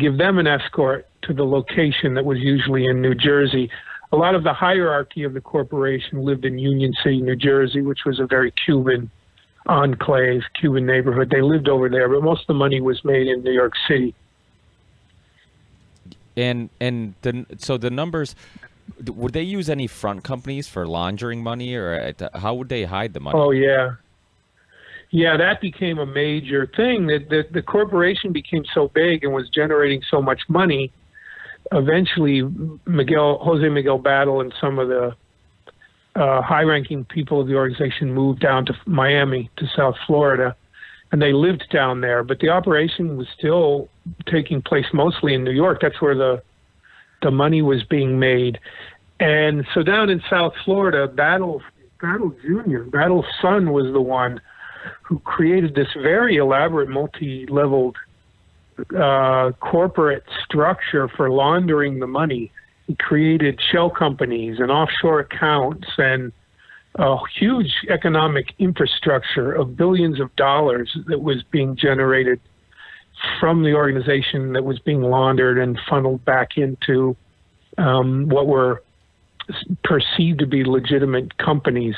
give them an escort to the location that was usually in New Jersey. A lot of the hierarchy of the corporation lived in Union City, New Jersey, which was a very Cuban enclave, Cuban neighborhood. They lived over there, but most of the money was made in New York City. So the numbers, would they use any front companies for laundering money, or how would they hide the money? Oh, yeah. Yeah, that became a major thing. That the corporation became so big and was generating so much money. Eventually, Jose Miguel Battle and some of the high-ranking people of the organization moved down to Miami, to South Florida, and they lived down there. But the operation was still taking place mostly in New York. That's where the money was being made. And so down in South Florida, Battle Jr., Battle's son, was the one who created this very elaborate multi-leveled corporate structure for laundering the money. He created shell companies and offshore accounts and a huge economic infrastructure of billions of dollars that was being generated from the organization that was being laundered and funneled back into what were perceived to be legitimate companies.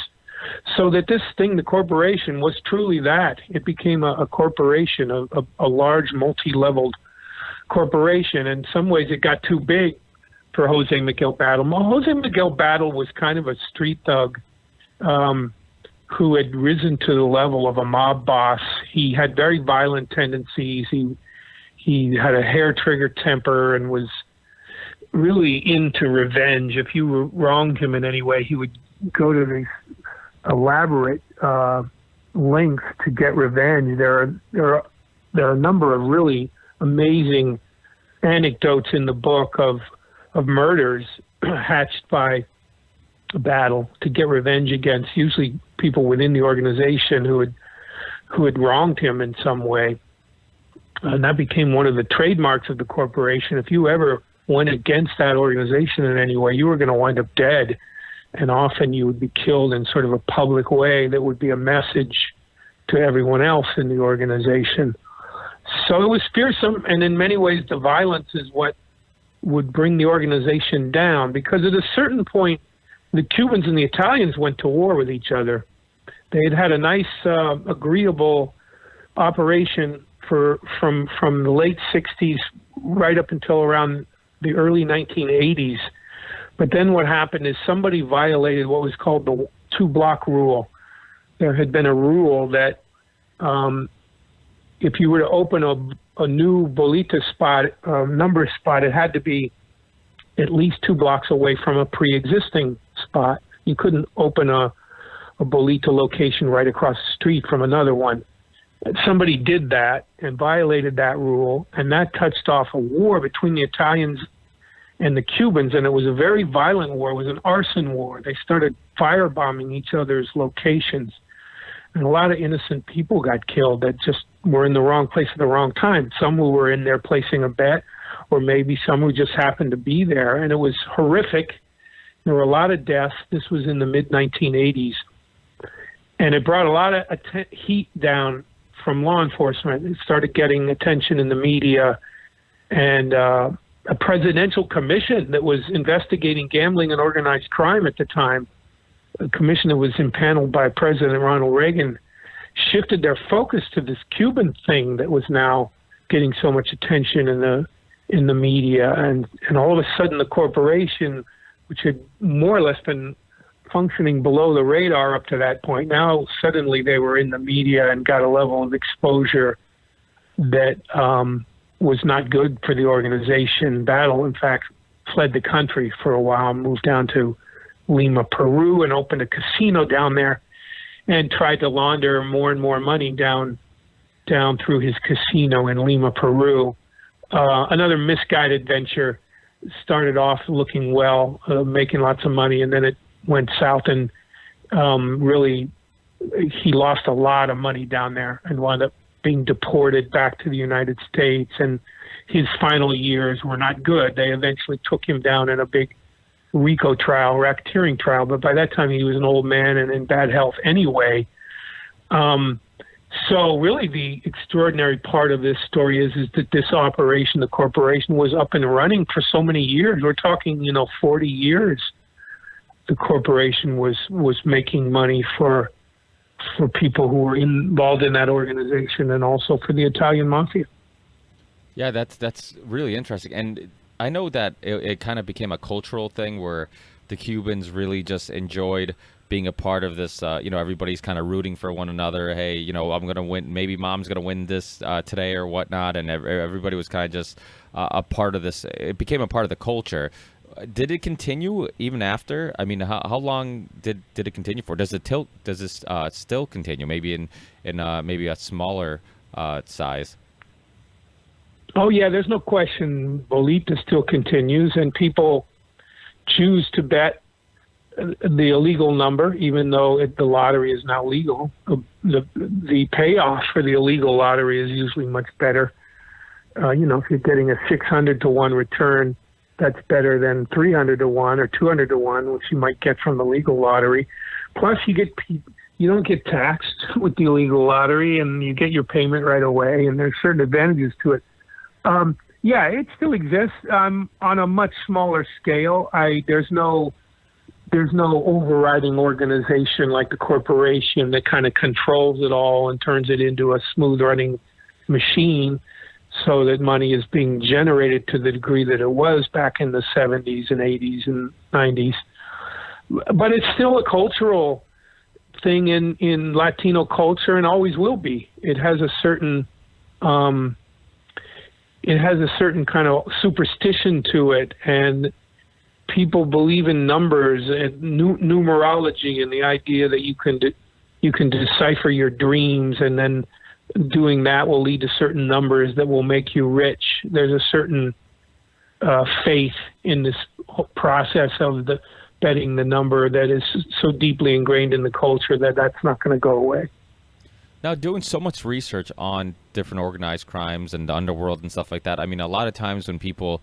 So that this thing, the corporation, was truly that. It became a corporation, a large multi-leveled corporation. In some ways, it got too big for Jose Miguel Battle. Jose Miguel Battle was kind of a street thug who had risen to the level of a mob boss. He had very violent tendencies. He had a hair-trigger temper and was really into revenge. If you wronged him in any way, he would go to these elaborate lengths to get revenge. There are a number of really amazing anecdotes in the book of murders hatched by Battle to get revenge against usually people within the organization who had wronged him in some way. And that became one of the trademarks of the corporation. If you ever went against that organization in any way, you were going to wind up dead. And often you would be killed in sort of a public way that would be a message to everyone else in the organization. So it was fearsome, and in many ways the violence is what would bring the organization down, because at a certain point the Cubans and the Italians went to war with each other. They had a nice, agreeable operation from the late 60s right up until around the early 1980s. But then what happened is somebody violated what was called the two-block rule. There had been a rule that if you were to open a new bolita spot, number spot, it had to be at least 2 blocks away from a pre-existing spot. You couldn't open a bolita location right across the street from another one. Somebody did that and violated that rule, and that touched off a war between the Italians and the Cubans, and it was a very violent war. It was an arson war. They started firebombing each other's locations, and a lot of innocent people got killed that just were in the wrong place at the wrong time. Some who were in there placing a bet, or maybe some who just happened to be there, and it was horrific. There were a lot of deaths. This was in the mid-1980s, and it brought a lot of heat down from law enforcement. It started getting attention in the media, and a presidential commission that was investigating gambling and organized crime at the time, a commission that was impaneled by President Ronald Reagan, shifted their focus to this Cuban thing that was now getting so much attention in the media, and all of a sudden the corporation, which had more or less been functioning below the radar up to that point, now suddenly they were in the media and got a level of exposure that was not good for the organization. Battle, in fact, fled the country for a while, moved down to Lima, Peru, and opened a casino down there and tried to launder more and more money down down through his casino in Lima, Peru. Another misguided venture. Started off looking well, making lots of money, and then it went south, and really he lost a lot of money down there and wound up being deported back to the United States. And his final years were not good. They eventually took him down in a big RICO trial, racketeering trial, but by that time he was an old man and in bad health anyway. So really the extraordinary part of this story is that this operation, the corporation, was up and running for so many years. We're talking, 40 years. The corporation was making money for people who were involved in that organization, and also for the Italian mafia. Yeah, that's really interesting. And I know that it kind of became a cultural thing where the Cubans really just enjoyed being a part of this. Everybody's kind of rooting for one another. Hey, I'm going to win. Maybe mom's going to win this today or whatnot. And everybody was kind of just a part of this. It became a part of the culture. Did it continue even after? I mean, how long did it continue for? Does this still continue? Maybe in maybe a smaller size? Oh yeah, there's no question. Bolita still continues, and people choose to bet the illegal number, even though the lottery is now legal. The payoff for the illegal lottery is usually much better. If you're getting a 600 to 1 return, that's better than 300 to 1 or 200 to 1, which you might get from the legal lottery. Plus, you don't get taxed with the illegal lottery, and you get your payment right away. And there's certain advantages to it. Yeah, it still exists on a much smaller scale. There's no overriding organization like the corporation that kind of controls it all and turns it into a smooth running machine, so that money is being generated to the degree that it was back in the 70s and 80s and 90s. But it's still a cultural thing in Latino culture, and always will be. It has a certain kind of superstition to it, and people believe in numbers and numerology, and the idea that you can decipher your dreams, and then doing that will lead to certain numbers that will make you rich. There's a certain faith in this process of the betting the number that is so deeply ingrained in the culture that that's not going to go away. Now, doing so much research on different organized crimes and the underworld and stuff like that, I mean, a lot of times when people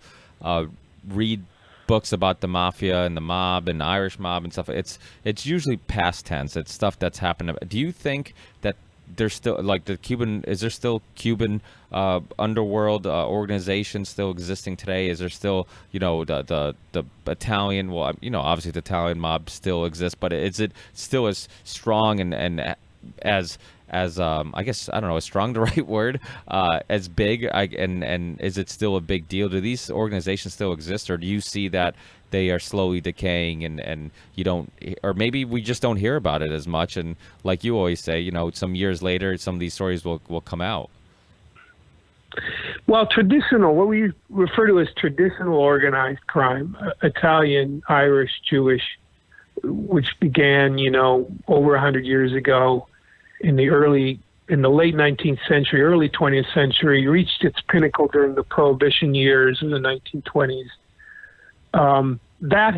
read books about the mafia and the mob and the Irish mob and stuff, it's usually past tense. It's stuff that's happened. Do you think that there's still, like, is there still Cuban underworld organization still existing today? Is there still, the Italian, obviously the Italian mob still exists, but is it still as strong and as I guess, I don't know, is strong the right word, as big, and is it still a big deal? Do these organizations still exist, or do you see that they are slowly decaying and you don't, or maybe we just don't hear about it as much, and like you always say, some years later some of these stories will come out? Well, what we refer to as traditional organized crime, Italian, Irish, Jewish, which began, over 100 years ago, in the late 19th century, early 20th century, reached its pinnacle during the Prohibition years in the 1920s. That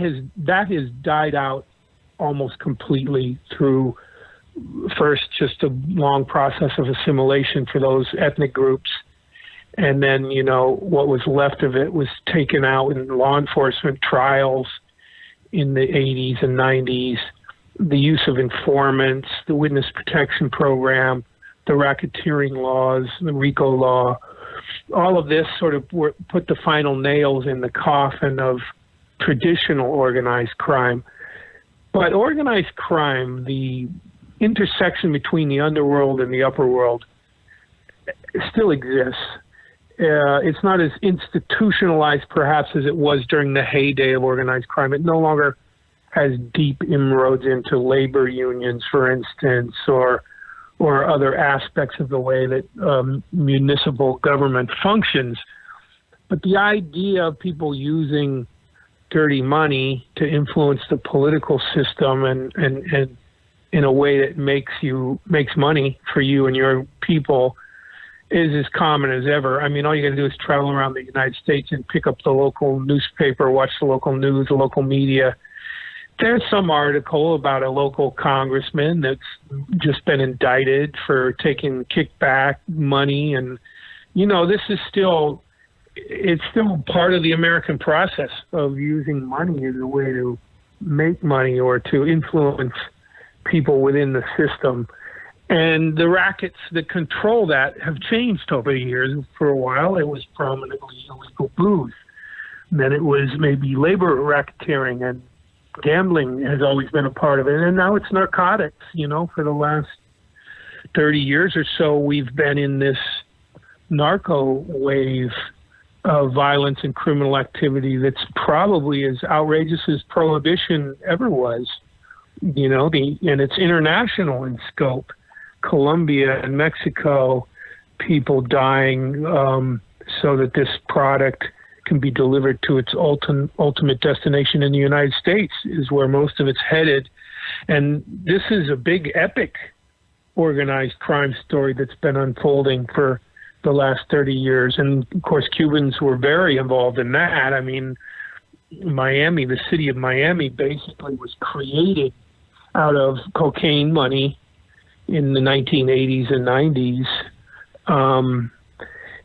has died out almost completely through first just a long process of assimilation for those ethnic groups, and then what was left of it was taken out in law enforcement trials in the 80s and 90s. The use of informants, the witness protection program, the racketeering laws, the RICO law, all of this sort of put the final nails in the coffin of traditional organized crime. But organized crime, the intersection between the underworld and the upper world, still exists. It's not as institutionalized perhaps as it was during the heyday of organized crime. It no longer has deep inroads into labor unions, for instance, or other aspects of the way that municipal government functions. But the idea of people using dirty money to influence the political system and in a way that makes money for you and your people is as common as ever. I mean, all you got to do is travel around the United States and pick up the local newspaper, watch the local news, the local media. There's some article about a local congressman that's just been indicted for taking kickback money. And, this is it's still part of the American process of using money as a way to make money or to influence people within the system. And the rackets that control that have changed over the years. For a while, it was prominently illegal booze. And then it was maybe labor racketeering, and gambling has always been a part of it. And now it's narcotics. For the last 30 years or so, we've been in this narco wave of violence and criminal activity that's probably as outrageous as Prohibition ever was. And it's international in scope. Colombia and Mexico, people dying so that this product can be delivered to its ultimate destination in the United States is where most of it's headed. And this is a big, epic organized crime story that's been unfolding for the last 30 years. And, of course, Cubans were very involved in that. I mean, Miami, the city of Miami, basically was created out of cocaine money in the 1980s and 90s.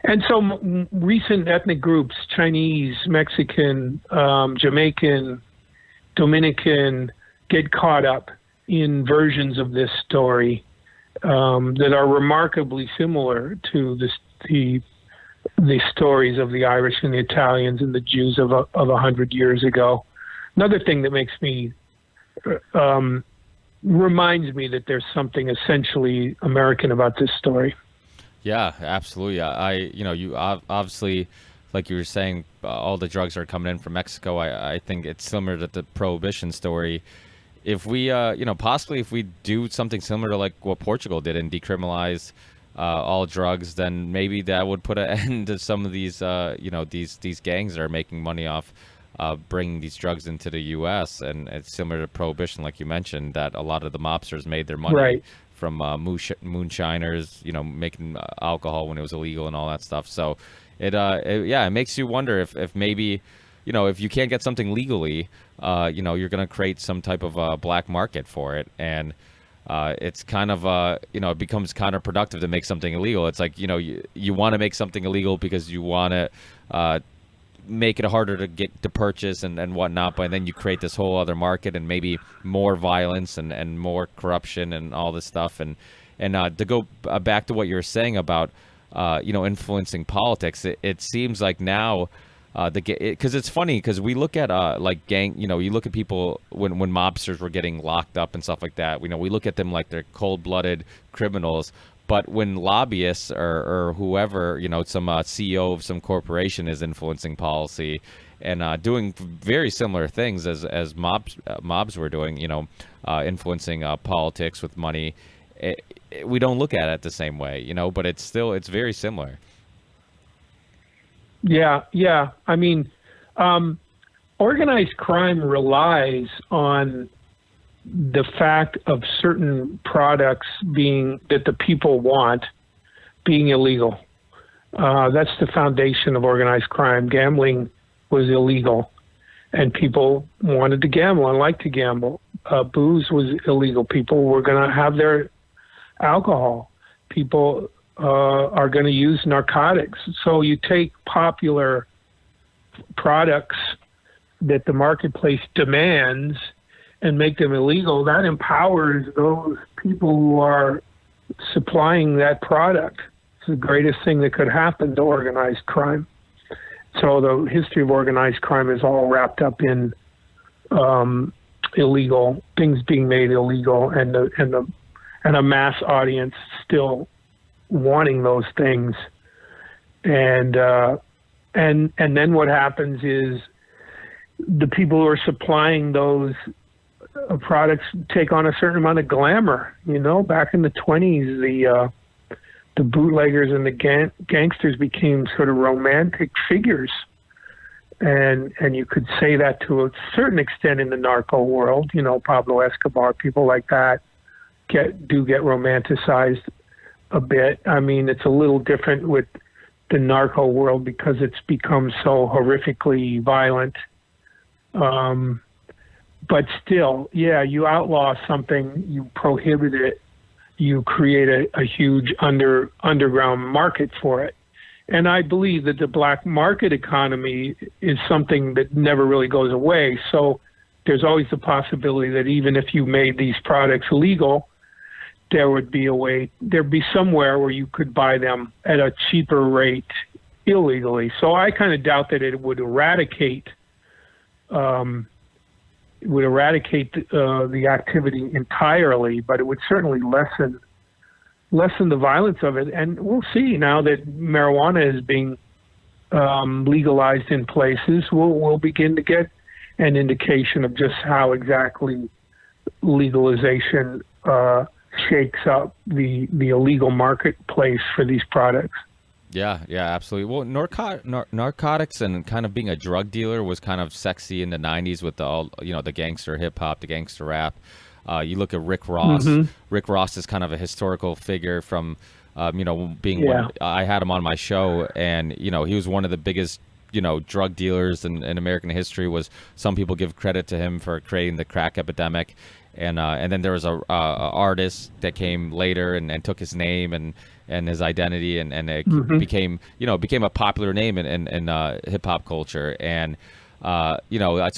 And so recent ethnic groups, Chinese, Mexican, Jamaican, Dominican, get caught up in versions of this story that are remarkably similar to the stories of the Irish and the Italians and the Jews of 100 years ago. Another thing that makes me reminds me that there's something essentially American about this story. Yeah, absolutely. You obviously, like you were saying, all the drugs are coming in from Mexico. I think it's similar to the Prohibition story. If we, possibly if we do something similar to like what Portugal did and decriminalize all drugs, then maybe that would put an end to some of these, these gangs that are making money off bringing these drugs into the U.S. And it's similar to Prohibition, like you mentioned, that a lot of the mobsters made their money from moonshiners, making alcohol when it was illegal and all that stuff. So it makes you wonder if maybe, if you can't get something legally, you're going to create some type of a black market for it. And it's kind of, it becomes counterproductive to make something illegal. It's like, you want to make something illegal because you want to make it harder to get to purchase and whatnot, but then you create this whole other market and maybe more violence and more corruption and all this stuff. And to go back to what you were saying about, influencing politics, it seems like now, because it's funny because we look at like gang, you look at people when mobsters were getting locked up and stuff like that. We look at them like they're cold-blooded criminals. But when lobbyists or whoever, some CEO of some corporation is influencing policy and doing very similar things as mobs were doing, influencing politics with money, we don't look at it the same way, but it's very similar. Yeah. I mean, organized crime relies on the fact of certain products that the people want being illegal. That's the foundation of organized crime. Gambling was illegal, and people wanted to gamble and liked to gamble. Booze was illegal. People were going to have their alcohol. People are going to use narcotics. So you take popular products that the marketplace demands and make them illegal. That empowers those people who are supplying that product. It's the greatest thing that could happen to organized crime. So the history of organized crime is all wrapped up in illegal things being made illegal, and a mass audience still wanting those things. And then what happens is the people who are supplying those products take on a certain amount of glamour. Back in the 20s, the bootleggers and the gangsters became sort of romantic figures. And you could say that to a certain extent in the narco world. Pablo Escobar, people like that get romanticized. a bit. I mean, it's a little different with the narco world because it's become so horrifically violent. But still, yeah, you outlaw something, you prohibit it, you create a huge underground market for it. And I believe that the black market economy is something that never really goes away. So there's always the possibility that even if you made these products legal, there'd be somewhere where you could buy them at a cheaper rate illegally. So I kind of doubt that it would eradicate the activity entirely, but it would certainly lessen the violence of it. And we'll see now that marijuana is being legalized in places, we'll begin to get an indication of just how exactly legalization shakes up the illegal marketplace for these products. Yeah, absolutely. Well, narcotics and kind of being a drug dealer was kind of sexy in the 90s with the gangster hip hop, the gangster rap. You look at Rick Ross. Mm-hmm. Rick Ross is kind of a historical figure from, being one, I had him on my show, and, he was one of the biggest, drug dealers in American history. Some people give credit to him for creating the crack epidemic. And then there was a artist that came later and took his name and his identity, and it mm-hmm. became a popular name in hip hop culture. And so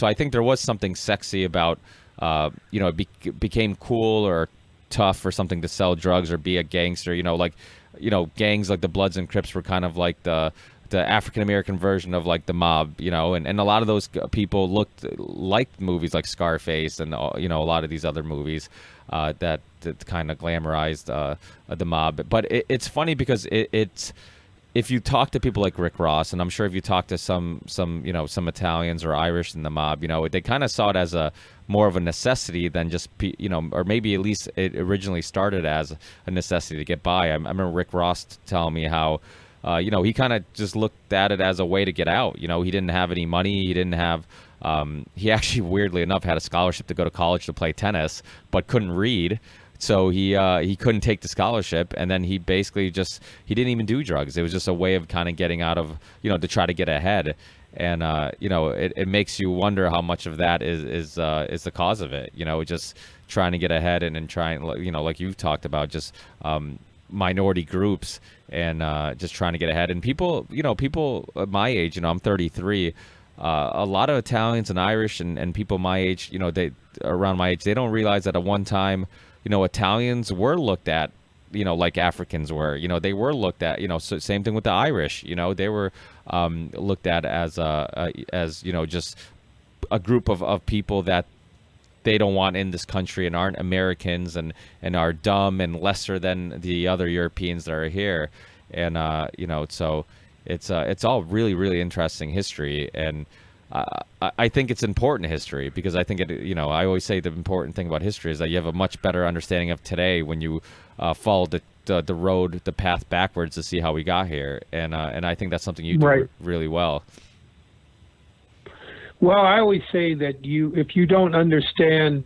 I think there was something sexy about it became cool or tough or something to sell drugs or be a gangster. Gangs like the Bloods and Crips were kind of like the African American version of like the mob, and a lot of those people looked like movies like Scarface and a lot of these other movies that kind of glamorized the mob. But it's funny because it's if you talk to people like Rick Ross, and I'm sure if you talk to some Italians or Irish in the mob, they kind of saw it as more of a necessity than just or maybe at least it originally started as a necessity to get by. I remember Rick Ross telling me how. He kind of just looked at it as a way to get out. He didn't have any money. He didn't have. He actually, weirdly enough, had a scholarship to go to college to play tennis, but couldn't read. So he couldn't take the scholarship, and then he basically he didn't even do drugs. It was just a way of kind of getting out of to try to get ahead. And it makes you wonder how much of that is the cause of it. Just trying to get ahead and trying like you've talked about just. Minority groups and just trying to get ahead, and people my age, I'm 33, a lot of Italians and Irish and people my age, they around my age, they don't realize that at one time Italians were looked at like Africans were. They were looked at, so same thing with the Irish. They were looked at as just a group of people that they don't want in this country and aren't Americans and are dumb and lesser than the other Europeans that are here. And so it's all really, really interesting history. And I think it's important history because I think I always say the important thing about history is that you have a much better understanding of today when you follow the path backwards to see how we got here. And I think that's something you do really well. Well, I always say that if you don't understand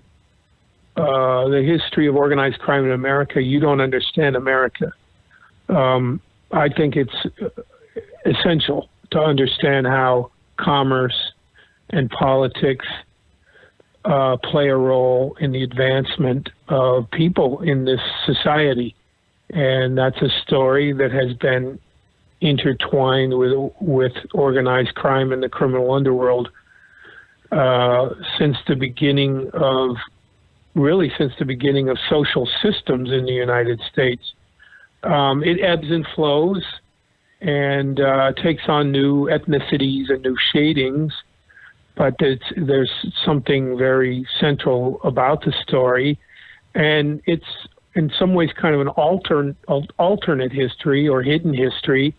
the history of organized crime in America, you don't understand America. I think it's essential to understand how commerce and politics play a role in the advancement of people in this society. And that's a story that has been intertwined with organized crime and the criminal underworld since the beginning of social systems in the United States. It ebbs and flows and takes on new ethnicities and new shadings, but there's something very central about the story, and it's in some ways kind of an alternate history or hidden history.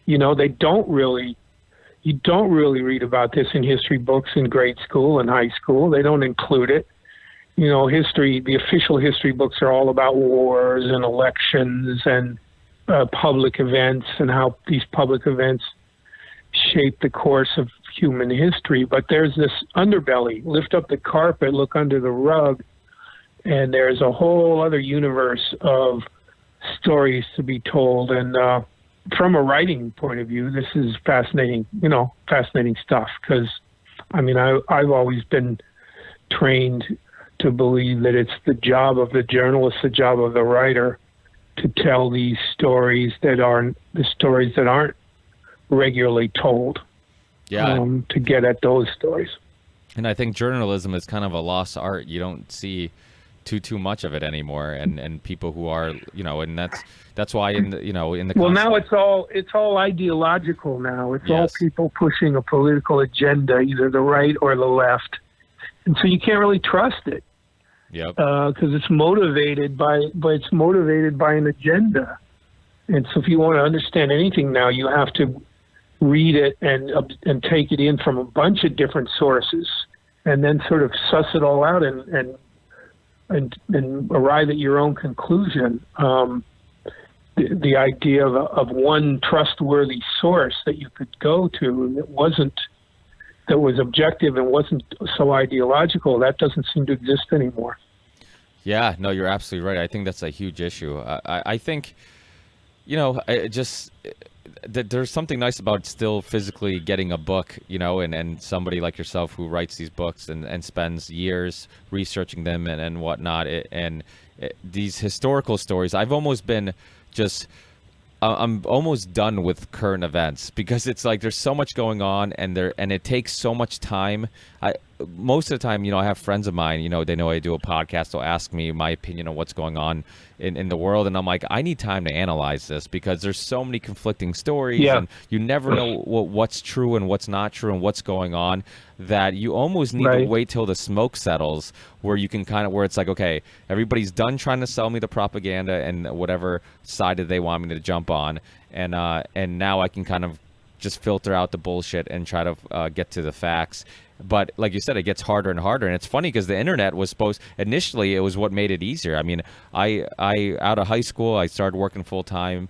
You don't really read about this in history books in grade school and high school. They don't include it. The official history books are all about wars and elections and public events and how these public events shape the course of human history. But there's this underbelly. Lift up the carpet, look under the rug, and there's a whole other universe of stories to be told. And from a writing point of view, this is fascinating, fascinating stuff. Because, I've always been trained to believe that it's the job of the journalist, the job of the writer, to tell these stories that aren't regularly told. Yeah. To get at those stories. And I think journalism is kind of a lost art. You don't see too much of it anymore, and people who are, and that's why in the well, now it's all ideological now. It's all people pushing a political agenda, either the right or the left, and so you can't really trust it. Yep. Because it's motivated by an agenda, and so if you want to understand anything now, you have to read it and take it in from a bunch of different sources, and then sort of suss it all out and arrive at your own conclusion. The idea of one trustworthy source that you could go to that was objective and wasn't so ideological, that doesn't seem to exist anymore. Yeah, no, you're absolutely right. I think that's a huge issue. I think, there's something nice about still physically getting a book, and somebody like yourself who writes these books and spends years researching them and whatnot. These historical stories, I've almost been I'm almost done with current events because it's like there's so much going on and it takes so much time. Most of the time, I have friends of mine, they know I do a podcast. They'll ask me my opinion on what's going on in the world. And I'm like, I need time to analyze this because there's so many conflicting stories and you never know what's true and what's not true and what's going on, that you almost need to wait till the smoke settles where you can where it's like, okay, everybody's done trying to sell me the propaganda and whatever side that they want me to jump on. And now I can kind of just filter out the bullshit and try to get to the facts. But like you said, it gets harder and harder. And it's funny because the internet was initially it was what made it easier. I mean, I out of high school, I started working full time,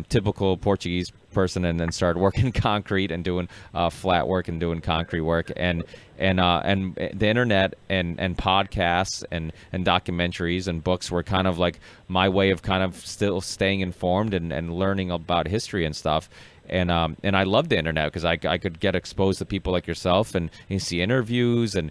typical Portuguese person, and then started working concrete and doing flat work and doing concrete work. And the internet and podcasts and documentaries and books were kind of like my way of kind of still staying informed and learning about history and stuff. And I love the internet because I could get exposed to people like yourself and see interviews and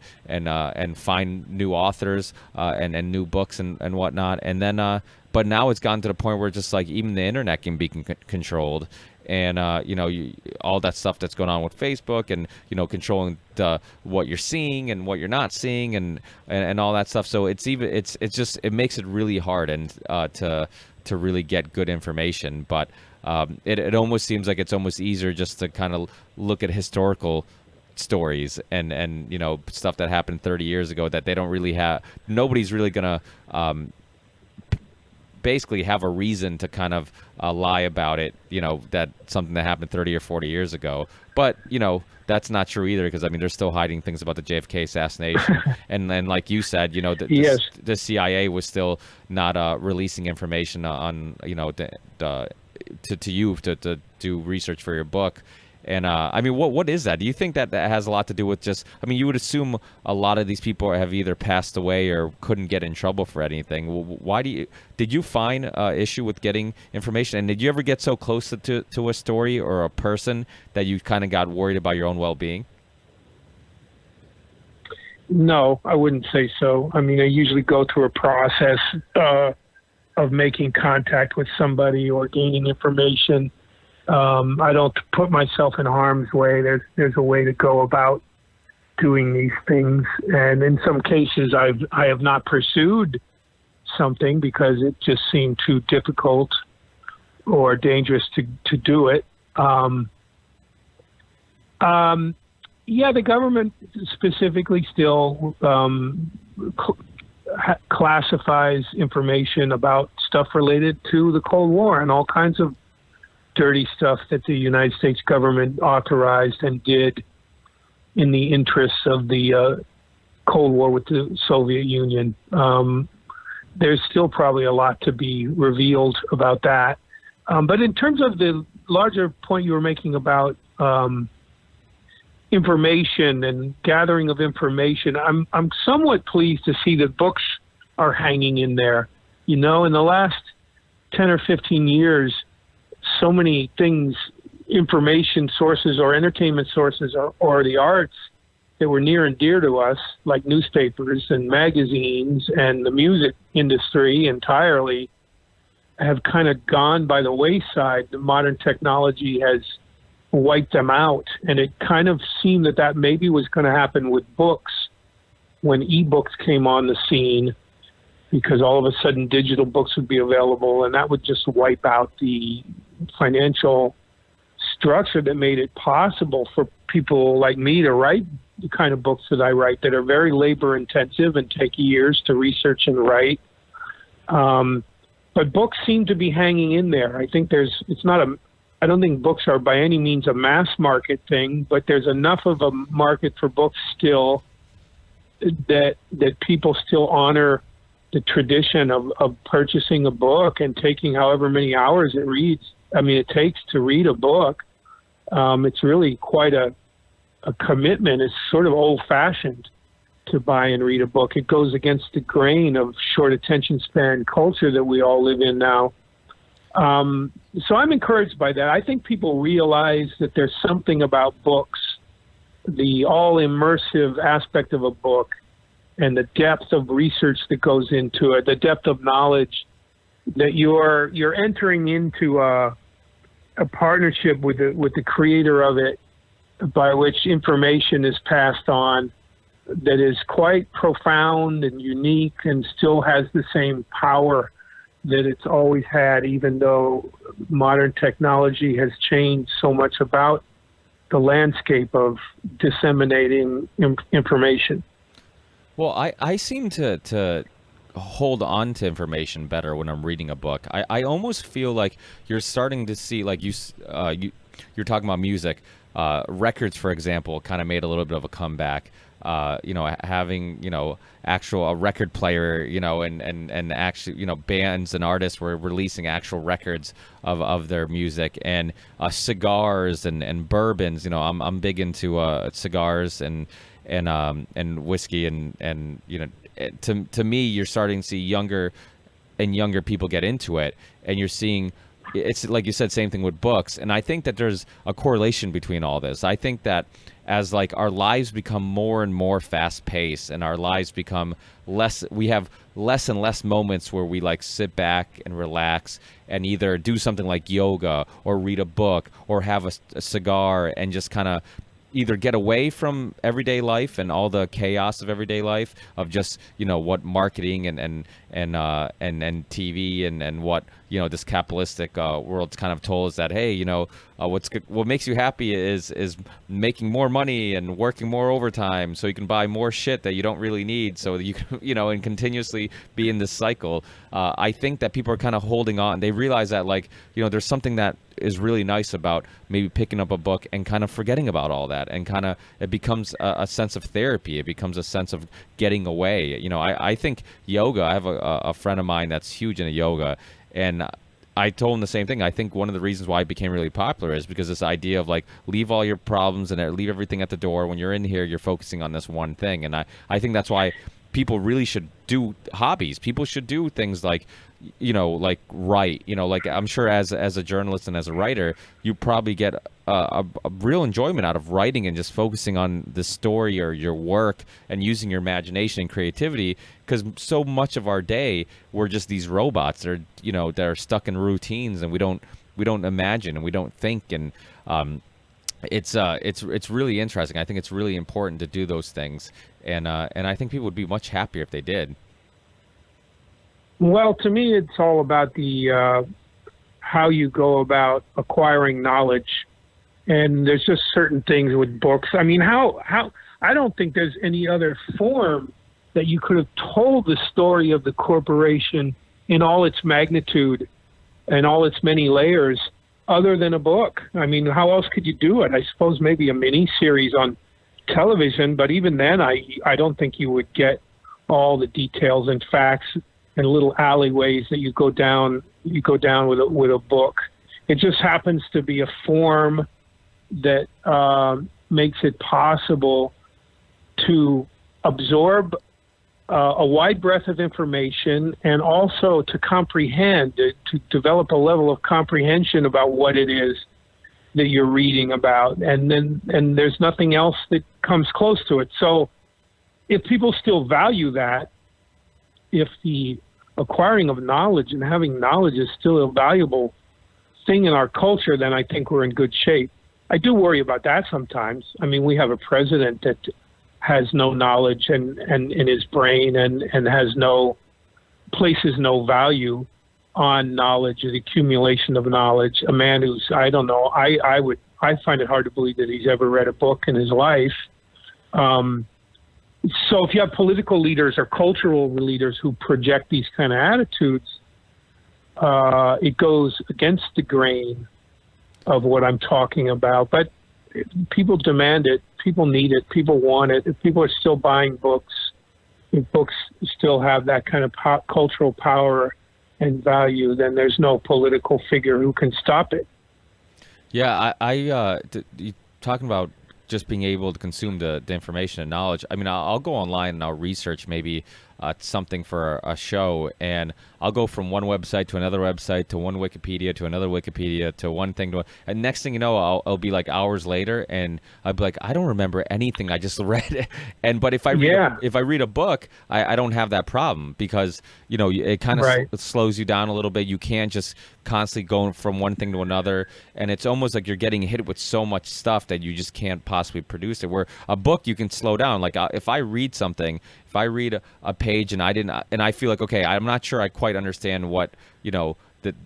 find new authors and new books and whatnot. And then but now it's gotten to the point where just like even the internet can be controlled. And all that stuff that's going on with Facebook and controlling what you're seeing and what you're not seeing and all that stuff. So it makes it really hard and to really get good information. But it almost seems like it's almost easier just to kind of look at historical stories and stuff that happened 30 years ago that they don't really have. Nobody's really gonna basically have a reason to kind of lie about it, that something that happened 30 or 40 years ago. But, that's not true either because, they're still hiding things about the JFK assassination. And then, like you said, the CIA was still not releasing information on, to you to do research for your book. And what is that? Do you think that has a lot to do with just? You would assume a lot of these people have either passed away or couldn't get in trouble for anything. Why did you find issue with getting information? And did you ever get so close to a story or a person that you kind of got worried about your own well-being? No, I wouldn't say so. I usually go through a process of making contact with somebody or gaining information. I don't put myself in harm's way. There's a way to go about doing these things, and in some cases, I have not pursued something because it just seemed too difficult or dangerous to do it. The government specifically still classifies information about stuff related to the Cold War and all kinds of dirty stuff that the United States government authorized and did in the interests of the Cold War with the Soviet Union. There's still probably a lot to be revealed about that. But in terms of the larger point you were making about information and gathering of information, I'm somewhat pleased to see that books are hanging in there. In the last 10 or 15 years, so many things, information sources or entertainment sources or the arts that were near and dear to us, like newspapers and magazines and the music industry entirely, have kind of gone by the wayside. The modern technology has wiped them out. And it kind of seemed that maybe was going to happen with books when ebooks came on the scene, because all of a sudden digital books would be available, and that would just wipe out the financial structure that made it possible for people like me to write the kind of books that I write, that are very labor intensive and take years to research and write. But books seem to be hanging in there. I think I don't think books are by any means a mass market thing, but there's enough of a market for books still that people still honor the tradition of purchasing a book and taking however many hours it takes to read a book. It's really quite a commitment. It's sort of old-fashioned to buy and read a book. It goes against the grain of short attention span culture that we all live in now. So I'm encouraged by that. I think people realize that there's something about books, the all-immersive aspect of a book, and the depth of research that goes into it, the depth of knowledge, that you're entering into a partnership with the creator of it, by which information is passed on that is quite profound and unique and still has the same power that it's always had, even though modern technology has changed so much about the landscape of disseminating information. Well, I seem to hold on to information better when I'm reading a book. I almost feel like you're starting to see, like you're talking about music. Records, for example, kind of made a little bit of a comeback. Having, a record player, and actually, bands and artists were releasing actual records of their music, and cigars and bourbons. I'm big into cigars and whiskey, and to me, you're starting to see younger people get into it, and you're seeing. It's like you said, same thing with books. And I think that there's a correlation between all this. I think that as like our lives become more and more fast paced, and our lives become we have less and less moments where we like sit back and relax and either do something like yoga or read a book or have a cigar and just kind of either get away from everyday life and all the chaos of everyday life of just what marketing and TV and what this capitalistic world's kind of told us that, hey, what makes you happy is making more money and working more overtime so you can buy more shit that you don't really need, so that you can and continuously be in this cycle. I think that people are kind of holding on. They realize that there's something that is really nice about maybe picking up a book and kind of forgetting about all that, and kind of it becomes a sense of therapy. It becomes a sense of getting away. I think yoga, I have a friend of mine that's huge into yoga, and I told him the same thing. I think one of the reasons why it became really popular is because this idea of leave all your problems and leave everything at the door. When you're in here, you're focusing on this one thing. And I think that's why people really should do hobbies. People should do things like write. I'm sure as a journalist and as a writer, you probably get a real enjoyment out of writing and just focusing on the story or your work and using your imagination and creativity, because so much of our day we're just these robots that are stuck in routines, and we don't imagine and we don't think, and it's really interesting. I think it's really important to do those things, and I think people would be much happier if they did. Well, to me, it's all about the how you go about acquiring knowledge, and there's just certain things with books. I mean, how I don't think there's any other form that you could have told the story of the corporation in all its magnitude and all its many layers other than a book. I mean, how else could you do it? I suppose maybe a mini series on television, but even then, I don't think you would get all the details and facts and little alleyways that you go down with a book. It just happens to be a form that makes it possible to absorb a wide breadth of information, and also to comprehend, to develop a level of comprehension about what it is that you're reading about, and there's nothing else that comes close to it. So if people still value that, if the acquiring of knowledge and having knowledge is still a valuable thing in our culture, then I think we're in good shape. I do worry about that sometimes. I mean, we have a president that has no knowledge and in his brain and places no value on knowledge, the accumulation of knowledge. A man who's, I don't know, I find it hard to believe that he's ever read a book in his life. So if you have political leaders or cultural leaders who project these kind of attitudes, it goes against the grain of what I'm talking about. But people demand it, people need it, people want it. If people are still buying books, if books still have that kind of cultural power and value, then there's no political figure who can stop it. Yeah, you talking about just being able to consume the information and knowledge. I mean, I'll go online and I'll research maybe something for a show, and I'll go from one website to another website to one Wikipedia to another Wikipedia to one thing to, and next thing you know, I'll be like hours later, and I'll be like, I don't remember anything I just read. But if I read a book, I don't have that problem, because it kind of slows you down a little bit. You can't just constantly go from one thing to another, and it's almost like you're getting hit with so much stuff that you just can't possibly produce it. Where a book, you can slow down. Like if I read something, if I read a page and I feel like, okay, I'm not sure I quite understand what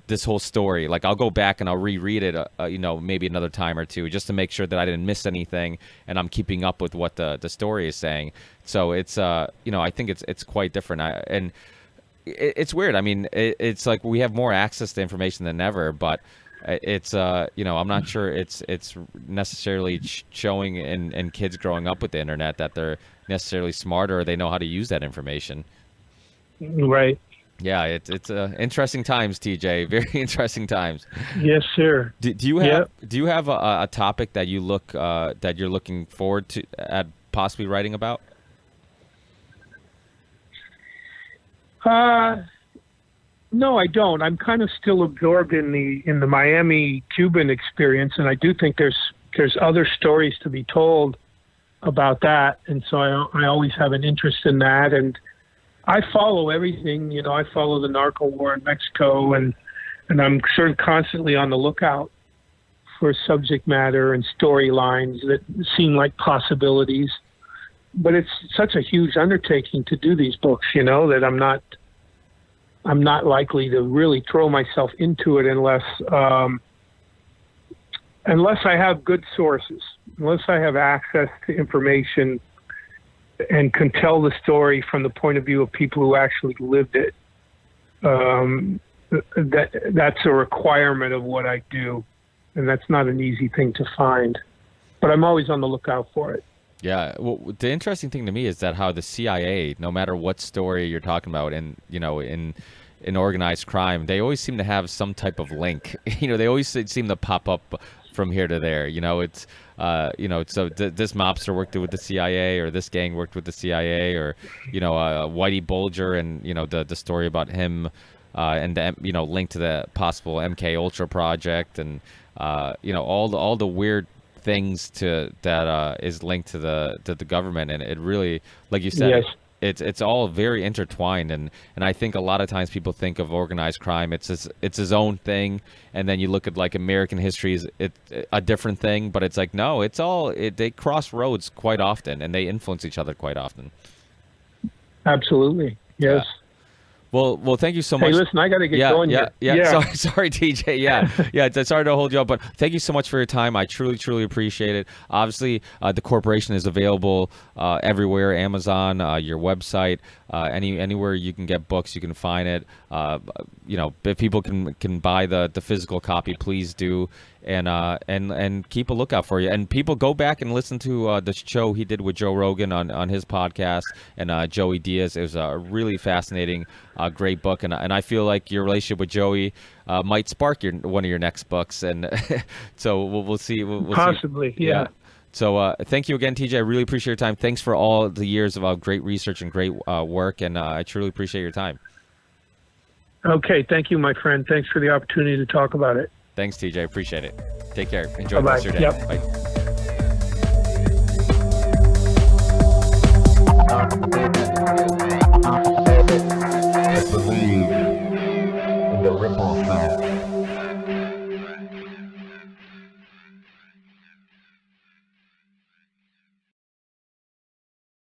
this whole story. Like I'll go back and I'll reread it, maybe another time or two, just to make sure that I didn't miss anything and I'm keeping up with what the story is saying. So it's I think it's quite different. And it's weird. I mean, it's like we have more access to information than ever, but it's I'm not sure it's necessarily showing in kids growing up with the internet that they're necessarily smarter or they know how to use that information. Right. Yeah, it's interesting times, TJ. Very interesting times. Yes, sir. Do you have a topic that you're looking forward to at possibly writing about? No, I don't. I'm kind of still absorbed in the Miami Cuban experience, and I do think there's other stories to be told about that, and so I always have an interest in that, and I follow everything. I follow the narco war in Mexico, and I'm sort of constantly on the lookout for subject matter and storylines that seem like possibilities. But it's such a huge undertaking to do these books, that I'm not likely to really throw myself into it unless I have good sources, unless I have access to information and can tell the story from the point of view of people who actually lived it. That's a requirement of what I do, and that's not an easy thing to find. But I'm always on the lookout for it. Yeah, well, the interesting thing to me is that how the CIA, no matter what story you're talking about, and in organized crime, they always seem to have some type of link. They always seem to pop up from here to there. It's so this mobster worked with the CIA, or this gang worked with the CIA, or Whitey Bulger, and the story about him, and linked to the possible MK Ultra project, and all the weird things that is linked to the government, and it really, like you said, yes. It's all very intertwined, and I think a lot of times people think of organized crime, it's his own thing, and then you look at like American history, it's a different thing, but it's like, no, they cross roads quite often, and they influence each other quite often. Absolutely, yes. Yeah. Well, thank you so much. Hey, listen, I got to get going here. Yeah. Sorry, TJ. Yeah. Sorry to hold you up, but thank you so much for your time. I truly, truly appreciate it. Obviously, the corporation is available everywhere. Amazon, your website, anywhere you can get books, you can find it. If people can buy the physical copy, please do. And keep a lookout for you. And people, go back and listen to the show he did with Joe Rogan on his podcast, and Joey Diaz. It was a really fascinating, great book, and I feel like your relationship with Joey might spark one of your next books. And so we'll see. We'll possibly, see. Yeah. So thank you again, TJ. I really appreciate your time. Thanks for all the years of great research and great work, and I truly appreciate your time. Okay, thank you, my friend. Thanks for the opportunity to talk about it. Thanks, TJ. Appreciate it. Take care. Enjoy Bye-bye. the rest of your day. Yep. Bye. Believe in the ripple effect.